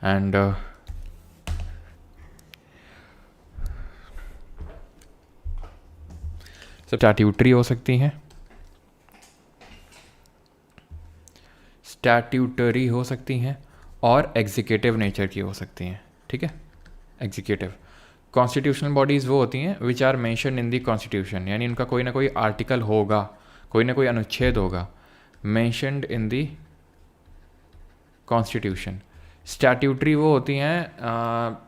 And सब statutory हो सकती हैं, स्टैट्यूटरी हो सकती हैं और एग्जीक्यूटिव नेचर की हो सकती हैं, ठीक है। एग्जीक्यूटिव कॉन्स्टिट्यूशनल बॉडीज़ वो होती हैं which are mentioned in the constitution, यानी उनका कोई ना कोई आर्टिकल होगा, कोई ना कोई अनुच्छेद होगा mentioned in the constitution. Statutory वो होती हैं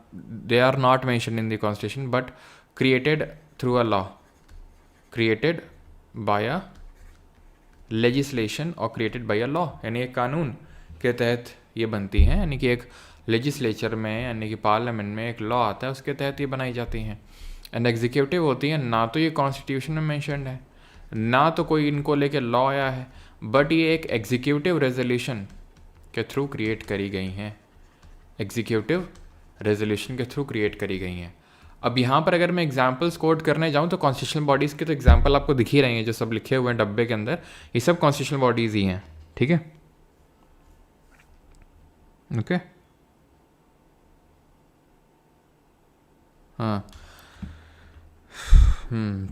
they are not mentioned in the constitution but created through a law, created by a legislation और क्रिएटेड बाय अ लॉ, यानी एक कानून के तहत ये बनती हैं, यानी कि एक लेजिस्लेचर में यानी कि पार्लियामेंट में एक लॉ आता है उसके तहत ये बनाई जाती हैं। एंड एग्जीक्यूटिव होती हैं ना तो ये कॉन्स्टिट्यूशन में मेंशन्ड है ना तो कोई इनको लेके लॉ आया है, बट ये एक एग्जीक्यूटिव रेजोल्यूशन के थ्रू क्रिएट करी गई हैं, एग्जीक्यूटिव रेजोल्यूशन के थ्रू क्रिएट करी गई हैं। अब यहाँ पर अगर मैं एग्जांपल्स कोट करने जाऊँ तो कॉन्स्टिट्यूशनल बॉडीज़ के तो एग्जांपल आपको दिख ही रहे हैं, जो सब लिखे हुए हैं डब्बे के अंदर, ये सब कॉन्स्टिट्यूशनल बॉडीज़ ही हैं, ठीक है। ओके हाँ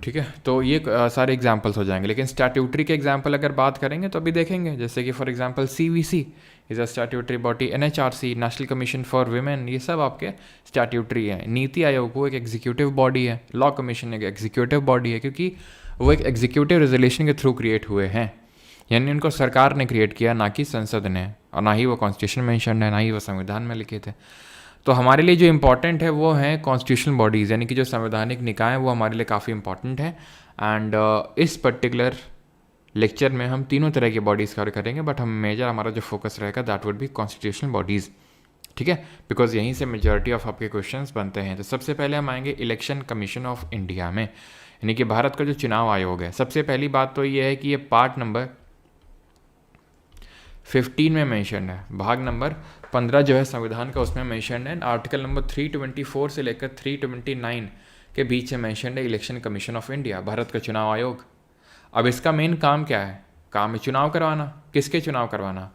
ठीक है, तो ये सारे एग्जांपल्स हो जाएंगे। लेकिन स्टैट्यूटरी के एग्जांपल अगर बात करेंगे तो अभी देखेंगे, जैसे कि for example CVC is a statutory body, NHRC national commission for women, ये सब आपके स्टैट्यूटरी है। नीति आयोग वो एक एग्जीक्यूटिव बॉडी है, लॉ कमीशन एक एग्जीक्यूटिव बॉडी है, क्योंकि वो एक एग्जीक्यूटिव रेजोल्यूशन के थ्रू क्रिएट हुए हैं, यानी उनको सरकार ने क्रिएट किया ना कि संसद ने, और ना ही वो कॉन्स्टिट्यूशन मेंशन है ना ही वो संविधान में लिखे थे। तो हमारे लिए जो इम्पॉर्टेंट है वो है कॉन्स्टिट्यूशनल बॉडीज़, यानी कि जो संवैधानिक निकाय वो हमारे लिए काफ़ी इंपॉर्टेंट है। एंड इस पर्टिकुलर लेक्चर में हम तीनों तरह की बॉडीज़ कवर करेंगे, बट हम मेजर हमारा जो फोकस रहेगा that would be constitutional bodies, ठीक है, बिकॉज यहीं से मेजॉरिटी ऑफ आपके क्वेश्चंस बनते हैं। तो सबसे पहले हम आएंगे इलेक्शन कमीशन ऑफ इंडिया में, यानी कि भारत का जो चुनाव आयोग है। सबसे पहली बात तो ये है कि ये पार्ट नंबर 15 में मेंशन है, भाग नंबर 15 जो है संविधान का उसमें मेंशन है। आर्टिकल नंबर 324 से लेकर 329 के बीच में मेंशन है election commission of India, Bharat का चुनाव आयोग। अब इसका मेन काम क्या है? काम है चुनाव करवाना। किसके चुनाव करवाना?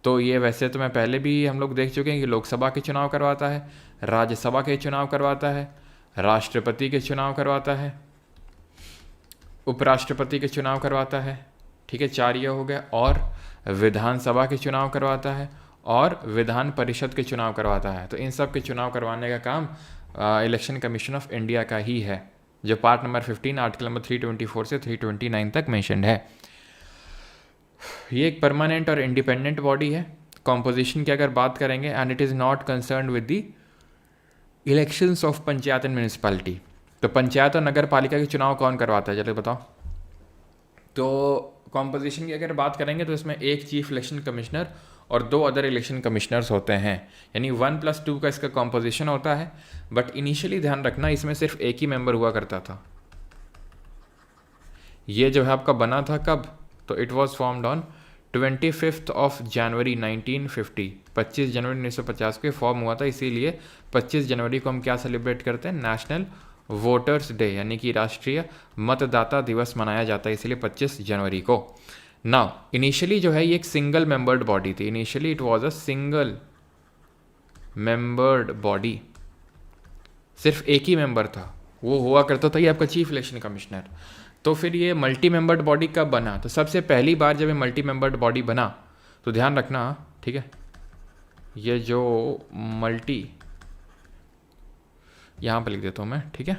तो ये वैसे तो मैं पहले भी हम लोग देख चुके हैं कि लोकसभा के चुनाव करवाता है, राज्यसभा के चुनाव करवाता है, राष्ट्रपति के चुनाव करवाता है, उपराष्ट्रपति के चुनाव करवाता है, ठीक है, 4 ये हो गया, और विधानसभा के चुनाव करवाता है और विधान परिषद के चुनाव करवाता है। तो इन सब के चुनाव करवाने का काम इलेक्शन कमीशन ऑफ इंडिया का ही है, जो पार्ट नंबर 15 आर्टिकल नंबर 324 से 329 तक मेंशन्ड है। ये एक परमानेंट और इंडिपेंडेंट बॉडी है। कॉम्पोजिशन की अगर बात करेंगे, and it is not concern with the elections of panchayat and municipality. तो पंचायत और नगर पालिका के चुनाव कौन करवाता है, चलो बताओ। तो कॉम्पोजिशन की अगर बात करेंगे तो इसमें एक चीफ इलेक्शन कमिश्नर और 2 अदर इलेक्शन कमिश्नर्स होते हैं, यानी 1+2 का इसका कॉम्पोजिशन होता है। बट इनिशियली ध्यान रखना इसमें सिर्फ एक ही मेंबर हुआ करता था। ये जो है आपका बना था कब? तो it was formed on 25 of January 1950, 25 जनवरी 1950 को फॉर्म हुआ था। इसीलिए 25 जनवरी को हम क्या सेलिब्रेट करते हैं? नेशनल वोटर्स डे, यानी कि राष्ट्रीय मतदाता दिवस मनाया जाता है, इसलिए 25 जनवरी को। नाउ इनिशियली जो है ये एक सिंगल मेंबर्ड बॉडी थी। Initially it was a single membered body, सिर्फ एक ही मेंबर था, वो हुआ करता था ये आपका चीफ इलेक्शन कमिश्नर। तो फिर ये मल्टी मेंबर्ड बॉडी कब बना? तो सबसे पहली बार जब ये मल्टी मेंबर्ड बॉडी बना, तो ध्यान रखना, ठीक है, ये जो मल्टी, यहाँ पर लिख देता हूँ मैं, ठीक है,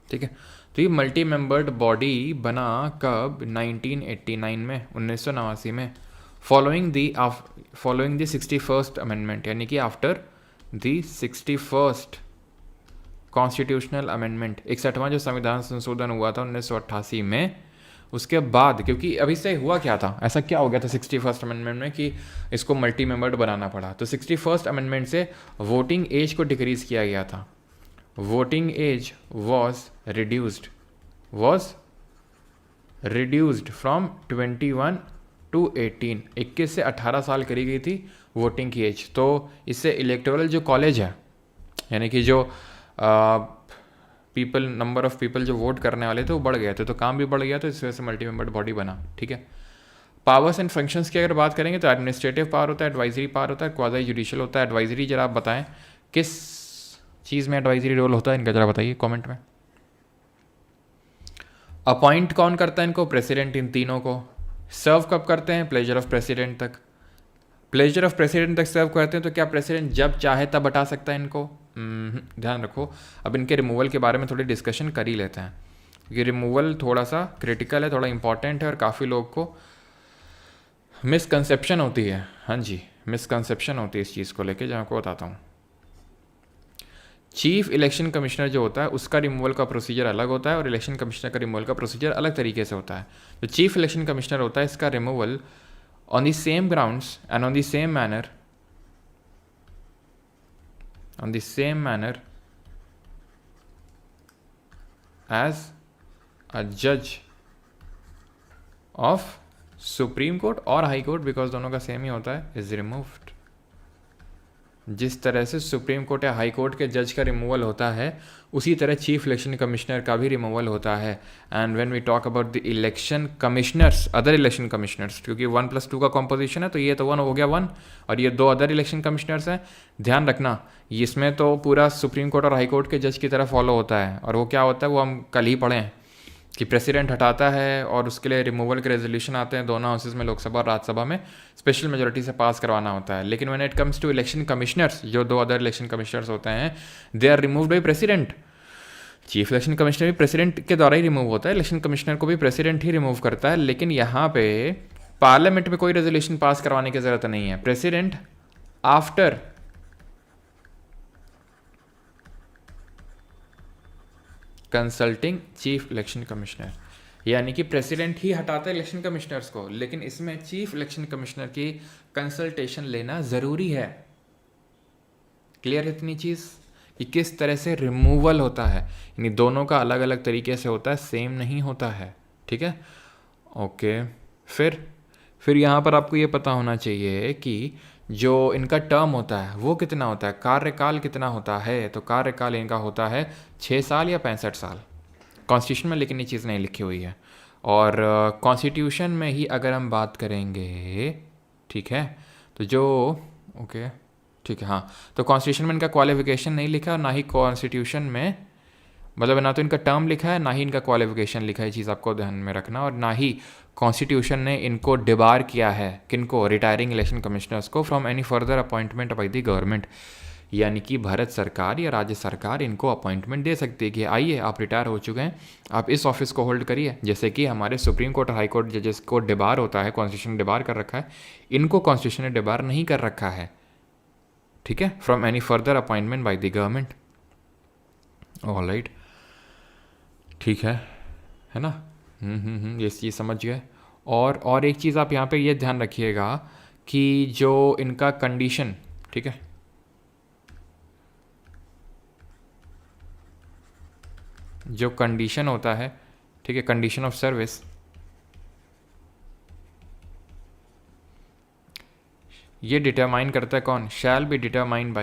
ठीक है। तो ये मल्टी मेंबर्ड बॉडी बना कब? 1989 में, 1989 में, फॉलोइंग द 61st अमेंडमेंट, यानी कि after the 61st constitutional amendment, 61वां जो संविधान संशोधन हुआ था 1988 में, उसके बाद, क्योंकि अभी से हुआ क्या था, ऐसा क्या हो गया था 61st अमेंडमेंट में कि इसको मल्टी मेंबर्ड बनाना पड़ा? तो 61st अमेंडमेंट से वोटिंग एज को डिक्रीज किया गया था। Voting age was reduced from 21 to 18, 21 से 18 साल करी गई थी वोटिंग की एज। तो इससे इलेक्टोरल जो कॉलेज है, यानी कि जो पीपल, नंबर ऑफ पीपल जो वोट करने वाले थे वो बढ़ गए थे, तो काम भी बढ़ गया, तो इस वजह से मल्टी मेंबर्ड बॉडी बना। ठीक है। पावर्स एंड फंक्शंस की अगर बात करेंगे तो एडमिनिस्ट्रेटिव पावर होता है, एडवाइजरी पावर होता है, क्वाज़ी जुडिशियल होता है। एडवाइजरी जरा आप बताएं किस चीज़ में एडवाइजरी रोल होता है इनका, जरा बताइए कमेंट में। अपॉइंट कौन करता है इनको? प्रेसिडेंट, इन तीनों को। सर्व कब करते हैं? प्लेजर ऑफ प्रेसिडेंट तक। प्लेजर ऑफ प्रेसिडेंट तक सर्व करते हैं, तो क्या प्रेसिडेंट जब चाहे तब हटा सकता है इनको? ध्यान रखो। अब इनके रिमूवल के बारे में थोड़ी डिस्कशन कर ही लेते हैं, क्योंकि रिमूवल थोड़ा सा क्रिटिकल है, थोड़ा इंपॉर्टेंट है, और काफ़ी लोग को मिसकंसेप्शन होती है। हाँ जी, मिसकंसेप्शन होती है इस चीज़ को लेके, जो आपको बताता हूँ। चीफ इलेक्शन कमिश्नर जो होता है उसका रिमूवल का प्रोसीजर अलग होता है, और इलेक्शन कमिश्नर का रिमूवल का प्रोसीजर अलग तरीके से होता है। जो चीफ इलेक्शन कमिश्नर होता है, इसका removal on the same grounds and on the same manner as a जज ऑफ सुप्रीम कोर्ट और हाई कोर्ट, बिकॉज दोनों का सेम ही होता है, इज रिमूव्ड। जिस तरह से सुप्रीम कोर्ट या हाई कोर्ट के जज का रिमूवल होता है, उसी तरह चीफ इलेक्शन कमिश्नर का भी रिमूवल होता है। And when we talk about the election commissioners, other election commissioners, क्योंकि 1+2 का कॉम्पोजिशन है, तो ये तो 1 हो गया 1, और ये 2 अदर इलेक्शन कमिश्नर्स हैं। ध्यान रखना, इसमें तो पूरा सुप्रीम कोर्ट और हाई कोर्ट के जज की तरह फॉलो होता है, और वो क्या होता है वो हम कल ही पढ़ें कि प्रेसिडेंट हटाता है और उसके लिए रिमूवल के रेजोल्यूशन आते हैं दोनों हाउसेज में, लोकसभा और राज्यसभा में, स्पेशल मेजोरिटी से पास करवाना होता है। लेकिन when it comes to election commissioners, जो 2 अदर इलेक्शन कमिश्नर्स होते हैं, they are removed by president. Chief election commissioner भी प्रेसिडेंट के द्वारा ही रिमूव होता है, इलेक्शन कमिश्नर को भी प्रेसिडेंट ही रिमूव करता है। लेकिन यहाँ पे पार्लियामेंट में कोई रेजोल्यूशन पास करवाने की जरूरत नहीं है। President after consulting chief election commissioner, यानी कि प्रेसिडेंट ही हटाता है इलेक्शन कमिश्नर्स को, लेकिन इसमें चीफ इलेक्शन कमिश्नर की कंसल्टेशन लेना ज़रूरी है। क्लियर है इतनी चीज़ कि किस तरह से रिमूवल होता है, यानी दोनों का अलग अलग तरीके से होता है, सेम नहीं होता है। ठीक है, ओके। फिर यहाँ पर आपको ये पता होना चाहिए कि जो इनका टर्म होता है वो कितना होता है, कार्यकाल कितना होता है। तो कार्यकाल इनका होता है 6 साल या 65 साल। कॉन्स्टिट्यूशन में लेकिन ये चीज़ नहीं लिखी हुई है, और कॉन्स्टिट्यूशन में ही अगर हम बात करेंगे, ठीक है, तो जो ओके ठीक है, हाँ, तो कॉन्स्टिट्यूशन में इनका क्वालिफिकेशन नहीं लिखा, और ना ही कॉन्स्टिट्यूशन में, मतलब ना तो इनका टर्म लिखा है, ना ही इनका क्वालिफिकेशन लिखा है। चीज़ आपको ध्यान में रखना। और ना ही कॉन्स्टिट्यूशन ने इनको डिबार किया है, किनको, रिटायरिंग इलेक्शन कमिश्नर्स को, from any further appointment by the government, यानी कि भारत सरकार या राज्य सरकार इनको अपॉइंटमेंट दे सकती है कि आइए आप रिटायर हो चुके हैं, आप इस ऑफिस को होल्ड करिए। जैसे कि हमारे सुप्रीम कोर्ट और हाई कोर्ट जजेस को डिबार होता है, कॉन्स्टिट्यूशन ने डिबार कर रखा है, इनको कॉन्स्टिट्यूशन ने डिबार नहीं कर रखा है। ठीक है, from any further appointment by the government. Alright, ठीक है ना। ये चीज़ समझ गए। और एक चीज़ आप यहाँ पे ये ध्यान रखिएगा कि जो इनका कंडीशन, ठीक है, जो कंडीशन होता है, ठीक है, कंडीशन ऑफ सर्विस, ये डिटरमाइन करता है कौन? Shall be determined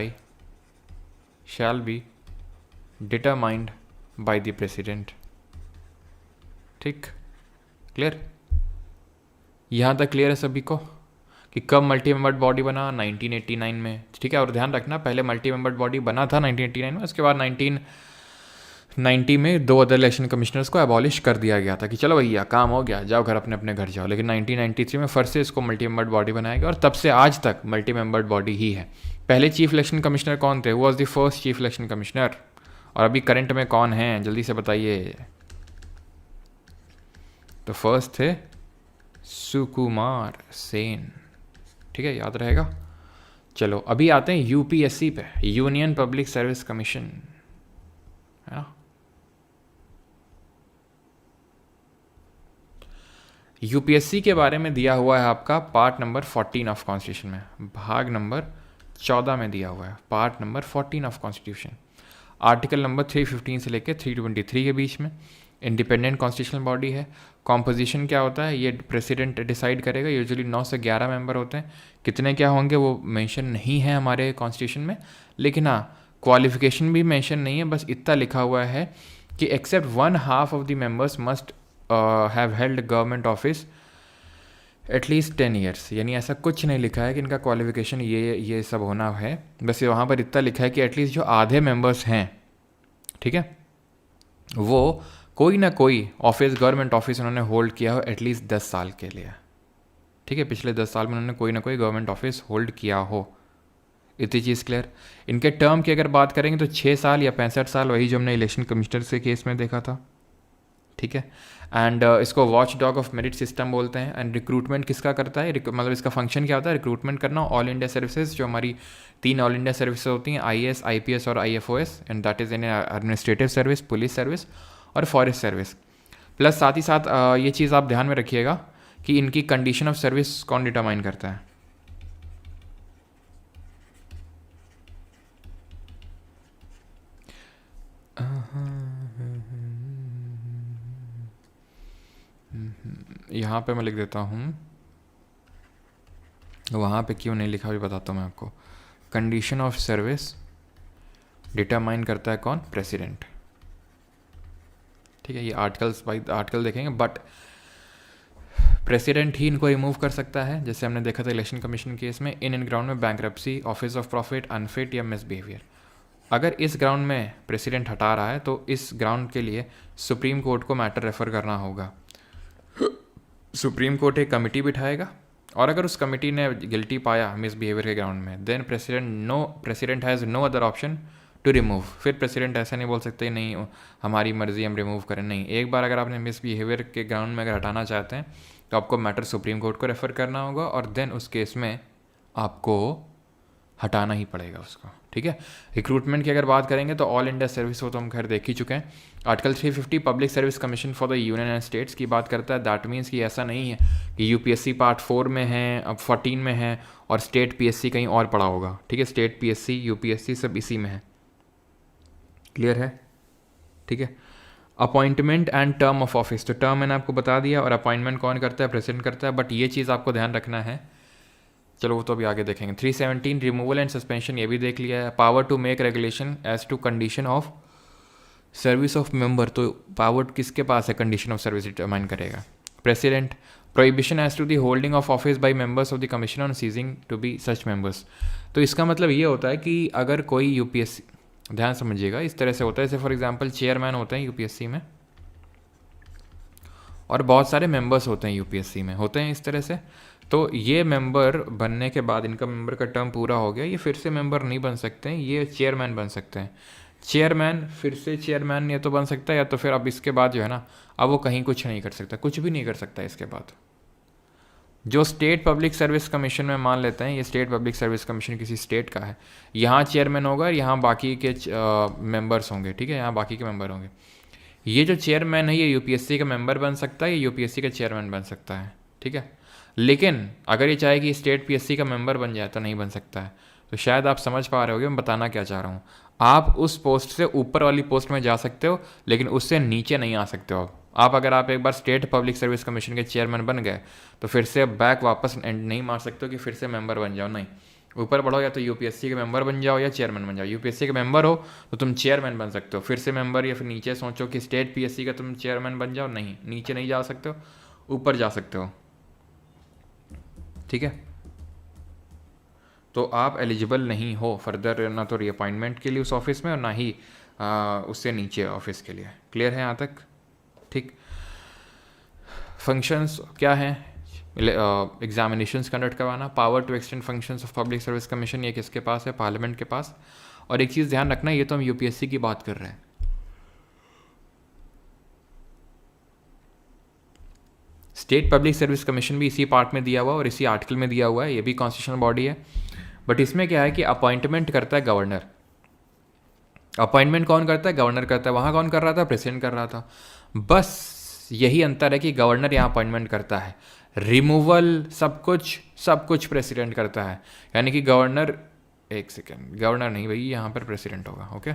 by the president. ठीक, क्लियर? यहाँ तक क्लियर है सभी को कि कब मल्टी मेंबर्ड बॉडी बना? 1989 में। ठीक है, और ध्यान रखना पहले मल्टी मेंबर्ड बॉडी बना था 1989 में, उसके बाद 1990 में 2 अदर इलेक्शन कमिश्नर्स को एबॉलिश कर दिया गया था कि चलो भैया काम हो गया, जाओ घर अपने अपने घर जाओ। लेकिन 1993 में फिर से इसको मल्टी मेंबर्ड बॉडी बनाया गया, और तब से आज तक मल्टी मेंबर्ड बॉडी ही है। पहले चीफ इलेक्शन कमिश्नर कौन थे? वो was the first chief election commissioner. और अभी करंट में कौन है, जल्दी से बताइए। तो फर्स्ट थे सुकुमार सेन। ठीक है, याद रहेगा। चलो अभी आते हैं यूपीएससी पे, यूनियन पब्लिक सर्विस कमीशन, है ना। यूपीएससी के बारे में दिया हुआ है आपका पार्ट नंबर 14 ऑफ कॉन्स्टिट्यूशन में, भाग नंबर 14 में दिया हुआ है, part number 14 of constitution, article number 315 से लेकर 323 के बीच में। इंडिपेंडेंट कॉन्स्टिट्यूशनल बॉडी है। कॉम्पोजिशन क्या होता है, ये प्रेसिडेंट डिसाइड करेगा। यूजुअली 9 से 11 मेंबर होते हैं, कितने क्या होंगे वो मेंशन नहीं है हमारे कॉन्स्टिट्यूशन में, लेकिन हाँ क्वालिफिकेशन भी मेंशन नहीं है, बस इतना लिखा हुआ है कि except 1/2 of the members must have held government office at least 10 years, यानी ऐसा कुछ नहीं लिखा है कि इनका क्वालिफिकेशन ये सब होना है, बस वहाँ पर इतना लिखा है कि एटलीस्ट जो आधे मेंबर्स हैं, ठीक है, वो कोई ना कोई ऑफिस, गवर्नमेंट ऑफिस उन्होंने होल्ड किया हो एटलीस्ट 10 साल के लिए, ठीक है, पिछले 10 साल में उन्होंने कोई ना कोई गवर्नमेंट ऑफिस होल्ड किया हो। इतनी चीज़ क्लियर। इनके टर्म की अगर बात करेंगे तो 6 साल या 65 साल, वही जो हमने इलेक्शन कमिश्नर के केस में देखा था, ठीक है। एंड इसको watch dog of merit system बोलते हैं। एंड रिक्रूटमेंट किसका करता है, मतलब इसका फंक्शन क्या होता है, रिक्रूटमेंट करना ऑल इंडिया सर्विसेज, जो हमारी 3 ऑल इंडिया सर्विसेज होती हैं, IAS, IPS और IFOS, and that is in administrative service, police service और फॉरेस्ट सर्विस। प्लस साथ ही साथ ये चीज़ आप ध्यान में रखिएगा कि इनकी कंडीशन ऑफ सर्विस कौन डिटरमाइन करता है। यहाँ पे मैं लिख देता हूँ, वहाँ पे क्यों नहीं लिखा भी बताता हूँ मैं आपको। कंडीशन ऑफ सर्विस डिटरमाइन करता है कौन, प्रेसिडेंट, ठीक है। ये आर्टिकल्स बाई आर्टिकल देखेंगे, बट प्रेसिडेंट ही इनको रिमूव कर सकता है, जैसे हमने देखा था इलेक्शन कमीशन केस में, इन ग्राउंड में bankruptcy, office of profit, unfit या मिसबिहेवियर। अगर इस ग्राउंड में प्रेसिडेंट हटा रहा है तो इस ग्राउंड के लिए सुप्रीम कोर्ट को मैटर रेफर करना होगा। सुप्रीम कोर्ट एक कमेटी बिठाएगा और अगर उस कमेटी ने गिल्टी पाया मिसबिहेवियर के ग्राउंड में, then president has no other option to remove. फिर प्रेसिडेंट ऐसा नहीं बोल सकते नहीं हमारी मर्जी हम रिमूव करें, नहीं। एक बार अगर आपने मिसबिहेवियर के ग्राउंड में अगर हटाना चाहते हैं तो आपको मैटर सुप्रीम कोर्ट को रेफ़र करना होगा और देन उस केस में आपको हटाना ही पड़ेगा उसको, ठीक है। रिक्रूटमेंट की अगर बात करेंगे तो ऑल इंडिया सर्विस हो तो हम खैर देख ही चुके हैं। Article 350 public service commission for the union and states की बात करता है। दैट मीन्स कि ऐसा नहीं है कि UPSC पार्ट 4 में है, अब 14 में है और स्टेट PSC कहीं और पड़ा होगा, ठीक है। स्टेट PSC, UPSC सब इसी में है, क्लियर है, ठीक है। Appointment and term of office, तो टर्म मैंने आपको बता दिया और अपॉइंटमेंट कौन करता है, प्रेसिडेंट करता है, बट ये चीज़ आपको ध्यान रखना है, चलो वो तो अभी आगे देखेंगे। 317 रिमूवल एंड सस्पेंशन, ये भी देख लिया है। Power to make regulation as to condition of service of member, तो पावर किसके पास है कंडीशन ऑफ सर्विस डिटरमाइन करेगा, president. Prohibition as to the holding of office by members of the commission on ceasing to be such members, तो इसका मतलब ये होता है कि अगर कोई UPSC, ध्यान समझिएगा, इस तरह से होता है, जैसे फॉर एग्जांपल चेयरमैन होते हैं UPSC में और बहुत सारे मेंबर्स होते हैं UPSC में, होते हैं इस तरह से। तो ये मेंबर बनने के बाद, इनका मेंबर का टर्म पूरा हो गया, ये फिर से मेंबर नहीं बन सकते हैं, ये चेयरमैन बन सकते हैं। चेयरमैन फिर से चेयरमैन ये तो बन सकता है, या तो फिर अब इसके बाद जो है ना, अब वो कहीं कुछ नहीं कर सकता, कुछ भी नहीं कर सकता इसके बाद। जो स्टेट पब्लिक सर्विस कमीशन में मान लेते हैं, ये स्टेट पब्लिक सर्विस कमीशन किसी स्टेट का है, यहाँ चेयरमैन होगा और यहाँ बाकी के मेंबर्स होंगे, ठीक है, यहाँ बाकी के मेंबर होंगे। ये जो चेयरमैन है ये UPSC का मेंबर बन सकता है, ये UPSC का चेयरमैन बन सकता है, ठीक है। लेकिन अगर ये चाहे कि स्टेट PSC का मेंबर बन जाए तो नहीं बन सकता है। तो शायद आप समझ पा रहे होगे मैं बताना क्या चाह रहा हूँ। आप उस पोस्ट से ऊपर वाली पोस्ट में जा सकते हो, लेकिन उससे नीचे नहीं आ सकते हो आप। अगर आप एक बार स्टेट पब्लिक सर्विस कमीशन के चेयरमैन बन गए तो फिर से बैक वापस एंड नहीं मार सकते हो कि फिर से मेंबर बन जाओ, नहीं। ऊपर बढ़ो, या तो UPSC के मेंबर बन जाओ या चेयरमैन बन जाओ। UPSC के मेंबर हो तो तुम चेयरमैन बन सकते हो, फिर से मेंबर, या फिर नीचे सोचो कि स्टेट PSC का तुम चेयरमैन बन जाओ, नहीं, नीचे नहीं जा सकते हो, ऊपर जा सकते हो, ठीक है। तो आप एलिजिबल नहीं हो फर्दर, ना तो रीअपॉइंटमेंट के लिए उस ऑफिस में और ना ही उससे नीचे ऑफिस के लिए। क्लियर है यहाँ तक, ठीक। फंक्शंस क्या हैं, एग्जामिनेशंस कंडक्ट करवाना। Power to extend functions of public service commission, ये किसके पास है, पार्लियामेंट के पास। और एक चीज़ ध्यान रखना, ये तो हम UPSC की बात कर रहे हैं, स्टेट पब्लिक सर्विस कमीशन भी इसी पार्ट में दिया हुआ और इसी आर्टिकल में दिया हुआ है, ये भी कॉन्स्टिट्यूशनल बॉडी है। बट इसमें क्या है कि अपॉइंटमेंट करता है गवर्नर। अपॉइंटमेंट कौन करता है, गवर्नर करता है। वहाँ कौन कर रहा था, प्रेसिडेंट कर रहा था। बस यही अंतर है कि गवर्नर यहाँ अपॉइंटमेंट करता है, रिमूवल सब कुछ प्रेसिडेंट करता है। यानी कि गवर्नर, एक सेकेंड, गवर्नर नहीं भाई, यहाँ पर प्रेसिडेंट होगा, ओके,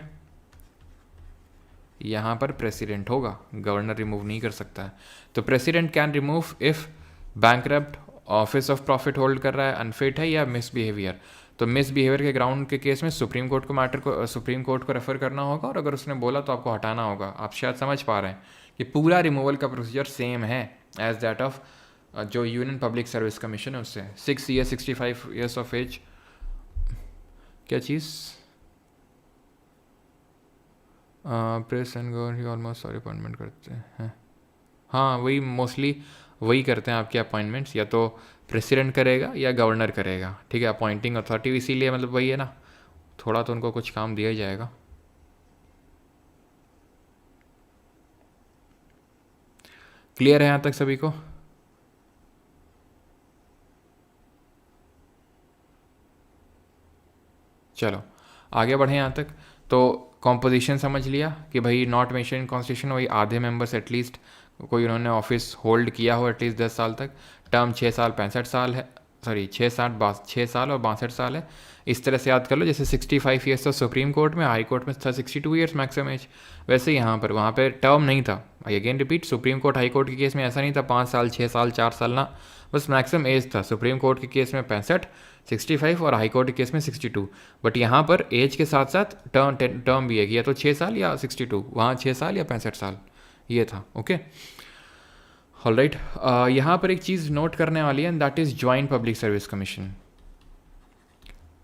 यहाँ पर प्रेसिडेंट होगा, गवर्नर रिमूव नहीं कर सकता है। तो president can remove if bankrupt, office of profit hold कर रहा है, अनफिट है या मिसबिहेवियर। तो मिस बिहेवियर के ग्राउंड के केस में सुप्रीम कोर्ट को रेफर करना होगा, और अगर उसने बोला तो आपको हटाना होगा। आप शायद समझ पा रहे हैं कि पूरा रिमूवल का प्रोसीजर सेम है एज दैट ऑफ जो यूनियन पब्लिक सर्विस कमीशन है उससे। 6 ईयर 65 ईयर्स ऑफ एज, क्या चीज़, प्रेस एंड गवर्नर ऑलमोस्ट सारे अपॉइंटमेंट करते हैं। हाँ, वही मोस्टली वही करते हैं आपके अपॉइंटमेंट्स, या तो प्रेसिडेंट करेगा या गवर्नर करेगा, ठीक है, अपॉइंटिंग अथॉरिटी। इसीलिए मतलब वही है ना, थोड़ा तो उनको कुछ काम दिया ही जाएगा। क्लियर है यहाँ तक सभी को? चलो आगे बढ़े यहाँ तक। तो कॉम्पोजिशन समझ लिया कि भाई नॉट मेंशन इन कॉन्स्टिट्यूशन, वही आधे मेंबर्स एटलीस्ट कोई उन्होंने ऑफिस होल्ड किया हो एटलीस्ट 10 साल तक। टर्म 6 साल 65 साल है, सॉरी 6 साल और 62 साल है। इस तरह से याद कर लो, जैसे 65 ईयर्स था सुप्रीम कोर्ट में, हाई कोर्ट में था 62 ईयर्स मैक्सिमम एज। वैसे यहाँ पर वहाँ पे टर्म नहीं था। I again repeat, supreme court high court के केस में ऐसा नहीं था 5 साल 6 साल 4 साल ना, बस मैक्सिमम एज था। सुप्रीम कोर्ट के केस में 65, 65 और हाई कोर्ट के केस में 62। बट यहाँ पर एज के साथ साथ टर्म भी है कि या तो 6 साल या 62, वहाँ 6 साल या 65 साल, ये था। Okay, alright. यहाँ पर एक चीज़ नोट करने वाली है, and that is joint public service commission.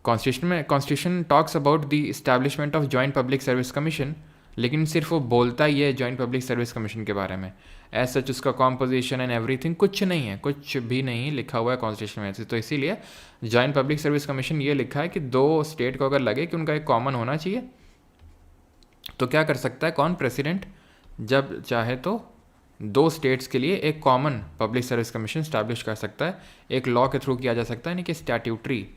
Constitution talks about the establishment of joint public service commission, लेकिन सिर्फ वो बोलता ही है जॉइंट पब्लिक सर्विस कमीशन के बारे में। एज सच उसका कॉम्पोजिशन एंड एवरीथिंग कुछ नहीं है, कुछ भी नहीं लिखा हुआ है कॉन्स्टिट्यूशन में। तो इसीलिए जॉइंट पब्लिक सर्विस कमीशन ये लिखा है कि दो स्टेट को अगर लगे कि उनका एक कॉमन होना चाहिए, तो क्या कर सकता है कौन, प्रेसिडेंट, जब चाहे तो दो स्टेट्स के लिए एक common public service commission establish कर सकता है। एक लॉ के थ्रू किया जा सकता है, यानी कि स्टैट्यूटरी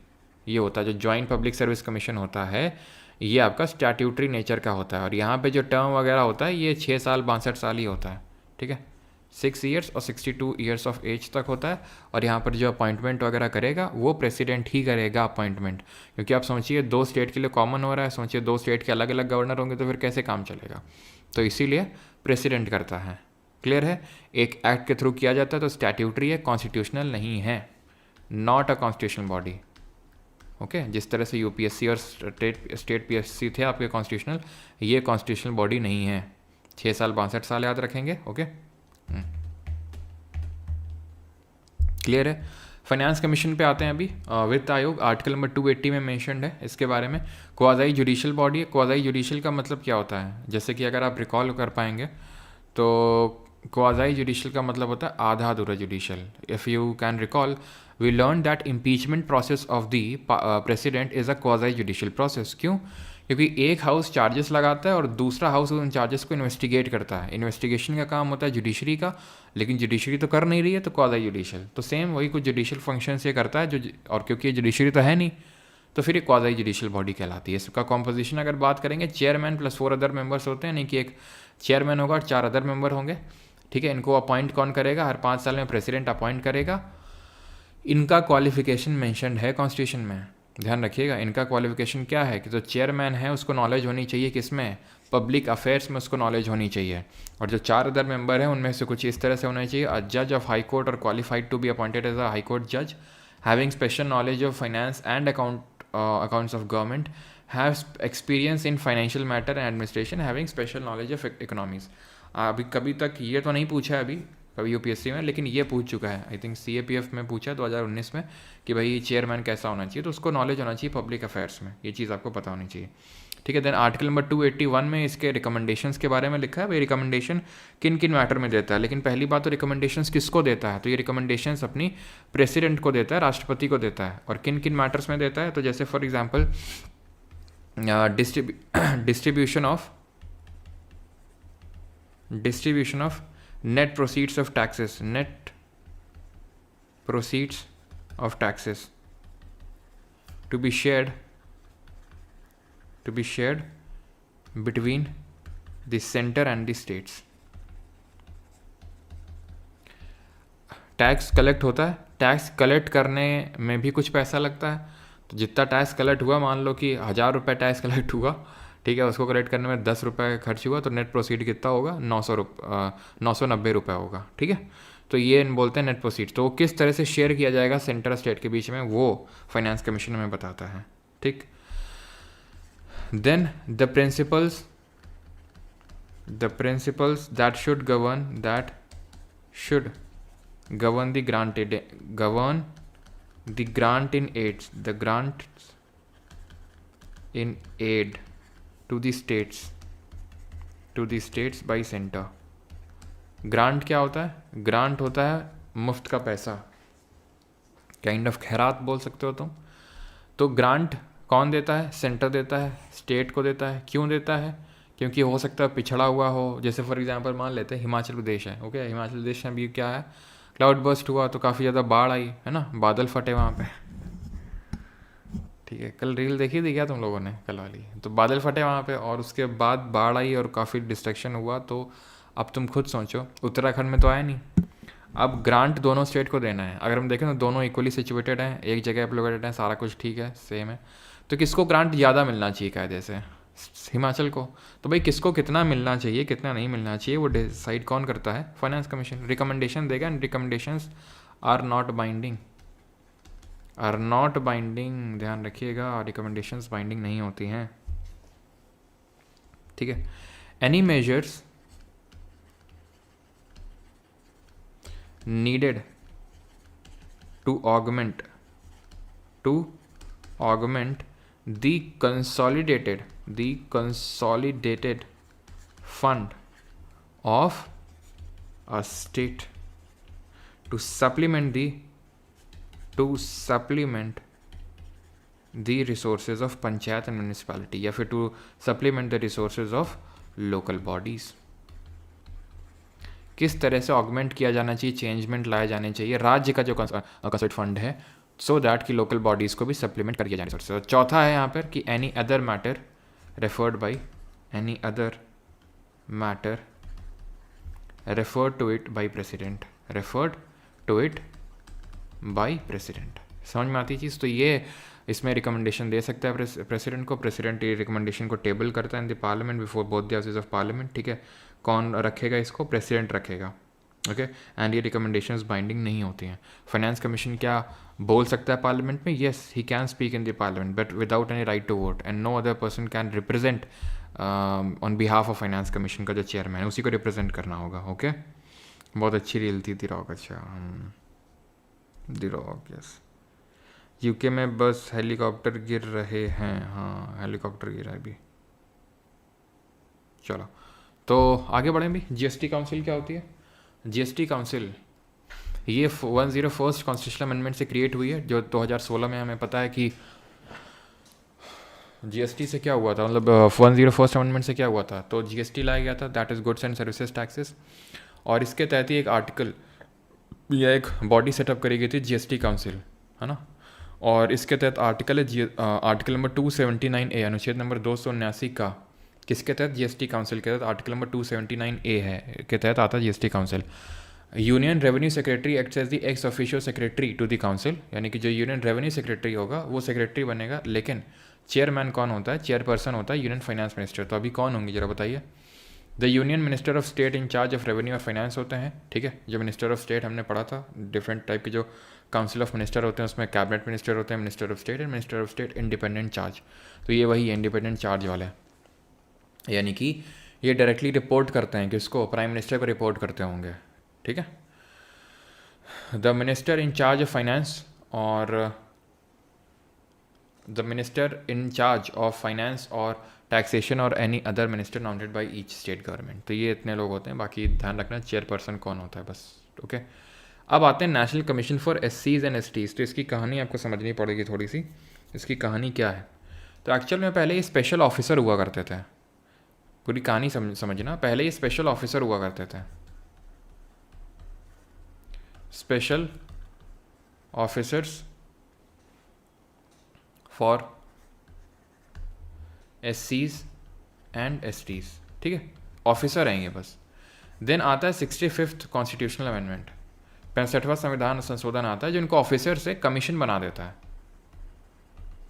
ये होता है। जो जॉइंट पब्लिक सर्विस कमीशन होता है ये आपका स्टैट्यूटरी नेचर का होता है। और यहाँ पे जो टर्म वगैरह होता है ये 6 साल 62 साल ही होता है, ठीक है, 6 ईयर्स और 62 ईयर्स ऑफ एज तक होता है। और यहाँ पर जो अपॉइंटमेंट वगैरह करेगा वो प्रेसिडेंट ही करेगा अपॉइंटमेंट, क्योंकि आप सोचिए 2 स्टेट के लिए कॉमन हो रहा है, सोचिए 2 स्टेट के अलग अलग गवर्नर होंगे तो फिर कैसे काम चलेगा। तो इसीलिए प्रेसिडेंट करता है। क्लियर है? एक एक्ट के थ्रू किया जाता है तो स्टैट्यूटरी है, कॉन्स्टिट्यूशनल नहीं है, not a constitutional body. Okay, जिस तरह से यूपीएससी और स्टेट पीएससी थे आपके कॉन्स्टिट्यूशनल, ये कॉन्स्टिट्यूशनल बॉडी नहीं है। 6 साल 62 साल याद रखेंगे। ओके, क्लियर है? फाइनेंस कमीशन पे आते हैं अभी। वित्त आयोग आर्टिकल नंबर 280 में मेंशन्ड है इसके बारे में। क्वाज़ाई जुडिशियल बॉडी है। क्वाज़ाई जुडिशियल का मतलब क्या होता है, जैसे कि अगर आप रिकॉल कर पाएंगे तो क्वाज़ाई जुडिशियल का मतलब होता है आधा अधूरा judicial. If you can recall, we learn that impeachment process of the president is a quasi judicial process. क्यों? क्योंकि एक हाउस चार्जेस लगाता है और दूसरा हाउस उन चार्जेस को इन्वेस्टिगेट करता है। इन्वेस्टिगेशन का काम होता है जुडिशरी का, लेकिन जुडिशरी तो कर नहीं रही है तो क्वाज़ाई जुडिशियल। तो सेम वही कुछ जुडिशियल फंक्शन ये करता है और क्योंकि जुडिशरी तो है नहीं तो फिर ये क्वाज़ाई जुडिशियल बॉडी कहलाती है। इसका कॉम्पोजिशन अगर बात करेंगे, चेयरमैन प्लस 4 अदर मेंबर्स होते हैं, यानी कि एक चेयरमैन होगा और 4 अदर मेंबर होंगे, ठीक है। इनको अपॉइंट कौन करेगा? हर 5 साल में प्रेसिडेंट अपॉइंट करेगा। इनका क्वालिफिकेशन मेंशन्ड है कॉन्स्टिट्यूशन में, ध्यान रखिएगा। इनका क्वालिफिकेशन क्या है कि जो चेयरमैन है उसको नॉलेज होनी चाहिए किसमें, पब्लिक अफेयर्स में उसको नॉलेज होनी चाहिए। और जो 4 अदर मेंबर हैं उनमें से कुछ इस तरह से होना चाहिए, अ जज ऑफ हाई कोर्ट और qualified to be appointed as a high court जज, having special knowledge of finance and accounts of government, have experience in financial matter and administration, having special knowledge of economies. अभी कभी तक ये तो नहीं पूछा है अभी कभी यूपीएससी में, लेकिन ये पूछ चुका है, आई थिंक सीएपीएफ में पूछा 2019 में कि भाई चेयरमैन कैसा होना चाहिए, तो उसको नॉलेज होना चाहिए पब्लिक अफेयर्स में, ये चीज़ आपको पता होनी चाहिए, ठीक है। देन आर्टिकल नंबर 281 में इसके रिकमेंडेशंस के बारे में लिखा है, भाई रिकमेंडेशन किन किन मैटर में देता है। लेकिन पहली बात तो रिकमेंडेशंस किसको देता है, तो ये रिकमेंडेशंस अपनी प्रेसिडेंट को देता है, राष्ट्रपति को देता है। और किन किन मैटर्स में देता है, तो जैसे for example distribution of net proceeds of taxes to be shared between the center and the states। Tax collect होता है, टैक्स कलेक्ट करने में भी कुछ पैसा लगता है। तो जितना टैक्स कलेक्ट हुआ, मान लो कि 1000 रुपये टैक्स कलेक्ट हुआ, ठीक है, उसको कलेक्ट करने में 10 रुपये खर्च हुआ, तो नेट प्रोसीड कितना होगा, 990 रुपये होगा, ठीक है। तो ये बोलते हैं नेट प्रोसीड। तो किस तरह से शेयर किया जाएगा सेंटर स्टेट के बीच में, वो फाइनेंस कमीशन हमें बताता है। ठीक, then the principles that should govern the grant in aid to the states by center। Grant क्या होता है? ग्रांट होता है मुफ्त का पैसा, काइंड ऑफ खैरात बोल सकते हो तुम। तो ग्रांट कौन देता है? सेंटर देता है, स्टेट को देता है। क्यों देता है? क्योंकि हो सकता है पिछड़ा हुआ हो, जैसे फॉर एग्जांपल मान लेते हैं हिमाचल प्रदेश है, ओके, हिमाचल प्रदेश में भी क्या है, क्लाउड बर्स्ट हुआ तो काफ़ी ज़्यादा बाढ़ आई है ना, बादल फटे वहाँ पे। ठीक है, कल रील देखी थी क्या तुम लोगों ने, कल वाली? तो बादल फटे वहाँ पे और उसके बाद बाढ़ आई और काफ़ी डिस्ट्रक्शन हुआ। तो अब तुम खुद सोचो, उत्तराखंड में तो आया नहीं। अब ग्रांट दोनों स्टेट को देना है। अगर हम देखें तो दोनों इक्वली सिचुएटेड हैं, एक जगह पर लोकेटेड हैं, सारा कुछ ठीक है, सेम है। तो किसको ग्रांट ज़्यादा मिलना चाहिए कायदे से? हिमाचल को। तो भाई किसको कितना मिलना चाहिए, कितना नहीं मिलना चाहिए, वो डिसाइड कौन करता है? Finance commission. रिकमेंडेशन देगा, and recommendations are not binding, ध्यान रखिएगा, रिकमेंडेशंस बाइंडिंग नहीं होती हैं। ठीक है, any measures needed to augment the consolidated fund of a state to supplement the resources of panchayat and municipality, या फिर to supplement the resources of local bodies। किस तरह से ऑगमेंट किया जाना चाहिए, चेंजमेंट लाए जाने चाहिए राज्य का जो कंसर्ट फंड है, सो दैट कि लोकल बॉडीज़ को भी सप्लीमेंट कर किया जाने चाहिए। चौथा है यहाँ पर कि any other matter referred to it by president. समझ में आती चीज़? तो ये इसमें रिकमेंडेशन दे सकता है प्रेसिडेंट को। प्रेसिडेंट ये रिकमेंडेशन को टेबल करता है इन the parliament before both the houses of parliament. ठीक है, कौन रखेगा इसको? प्रेसिडेंट रखेगा। ओके, एंड ये रिकमेंडेशंस बाइंडिंग नहीं होती हैं। फाइनेंस कमीशन क्या बोल सकता है पार्लियामेंट में? Yes, he can speak in the parliament but without any right to vote, and no other person can represent on behalf of finance commission का जो चेयरमैन है उसी को रिप्रेजेंट करना होगा। ओके, बहुत अच्छी रील थी दिरॉक। अच्छा, दिरॉक, यस। यूके में बस हेलीकॉप्टर गिर रहे हैं। हाँ, हेलीकॉप्टर गिरा है अभी। चलो, तो आगे बढ़ें भी। जीएसटी काउंसिल क्या होती है? जीएसटी काउंसिल ये 101st कॉन्स्टिट्यूशनल अमेंडमेंट से क्रिएट हुई है, जो 2016 में हमें पता है कि जीएसटी से क्या हुआ था, मतलब 101st अमेंडमेंट से क्या हुआ था। तो जीएसटी लाया गया था, that is goods and services taxes, और इसके तहत ही एक आर्टिकल या एक बॉडी सेटअप करी गई थी, जीएसटी काउंसिल, है ना। और इसके तहत आर्टिकल है आर्टिकल नंबर 279A, अनुच्छेद नंबर 279 का, किसके तहत? जीएसटी काउंसिल के तहत। आर्टिकल नंबर 279A है के तहत आता है GST council. Union revenue secretary acts as the ex officio secretary to the council, यानी कि जो यूनियन रेवेन्यू सेक्रेटरी होगा वो सेक्रेटरी बनेगा, लेकिन चेयरमैन कौन होता है? चेयरपर्सन होता है यूनियन फाइनेंस मिनिस्टर। तो अभी कौन होंगे जरा बताइए? The union minister of state in charge of revenue और फाइनेंस होते हैं। ठीक है, जो मिनिस्टर ऑफ स्टेट हमने पढ़ा था, डिफरेंट टाइप के जो काउंसिल ऑफ मिनिस्टर होते हैं उसमें कैबिनेट मिनिस्टर होते हैं, minister of state and minister of state independent charge. तो ये वही इंडिपेंडेंट चार्ज वाले, यानी कि ये डायरेक्टली रिपोर्ट करते हैं किसको? प्राइम मिनिस्टर को रिपोर्ट करते होंगे। ठीक है, the minister in charge of finance और टैक्सेशन और any other minister nominated by each state government. तो ये इतने लोग होते हैं, बाकी ध्यान रखना चेयरपर्सन कौन होता है बस। ओके, अब आते हैं national commission for SCs and STs। तो इसकी कहानी आपको समझनी पड़ेगी थोड़ी सी। इसकी कहानी क्या है? तो एक्चुअल में पहले ये स्पेशल ऑफिसर हुआ करते थे। पूरी कहानी समझना, पहले ये स्पेशल ऑफिसर हुआ करते थे, special officers for SCs and STs। ठीक है, ऑफिसर हैं ये बस। देन आता है 65th कॉन्स्टिट्यूशनल अमेंडमेंट, 65वां संविधान संशोधन आता है जो इनको ऑफिसर से कमीशन बना देता है।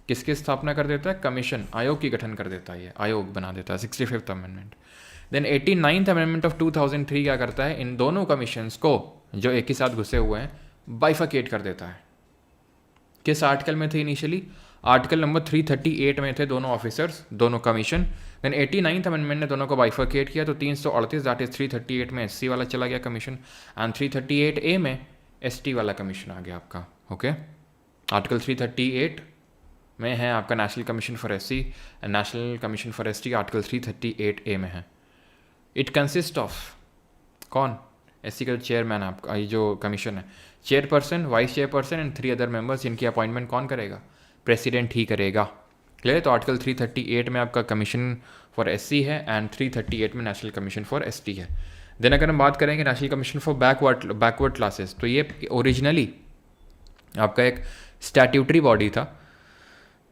किसकी स्थापना कर देता है? कमीशन, आयोग की गठन कर देता है, ये आयोग बना देता है, 65th amendment. Then 89th amendment of 2003 क्या करता है, इन दोनों कमीशंस को जो एक ही साथ घुसे हुए हैं बाइफिकेट कर देता है। किस आर्टिकल में थे इनिशियली, आर्टिकल नंबर 338 में थे दोनों ऑफिसर्स, दोनों कमीशन। देन 89th अमेंडमेंट ने दोनों को बाइफिकेट किया, तो 338 दैट इज 338 में एससी वाला चला गया कमीशन, एंड 338A में एसटी वाला कमीशन आ गया आपका। ओके, आर्टिकल 338 में है आपका national commission for SC and national commission for ST article 338A में है। इट कंसिस्ट ऑफ कौन, एससी का चेयरमैन आपका, ये जो कमीशन है, chairperson, vice chairperson and 3 other members, जिनकी अपॉइंटमेंट कौन करेगा, प्रेसिडेंट ही करेगा। क्लियर, तो आर्टिकल 338 में आपका कमीशन फॉर एससी है एंड 338 में नेशनल कमीशन फॉर एसटी है। देन अगर हम बात करेंगे national commission for backward classes, तो ये ओरिजिनली आपका एक स्टैट्यूटरी बॉडी था,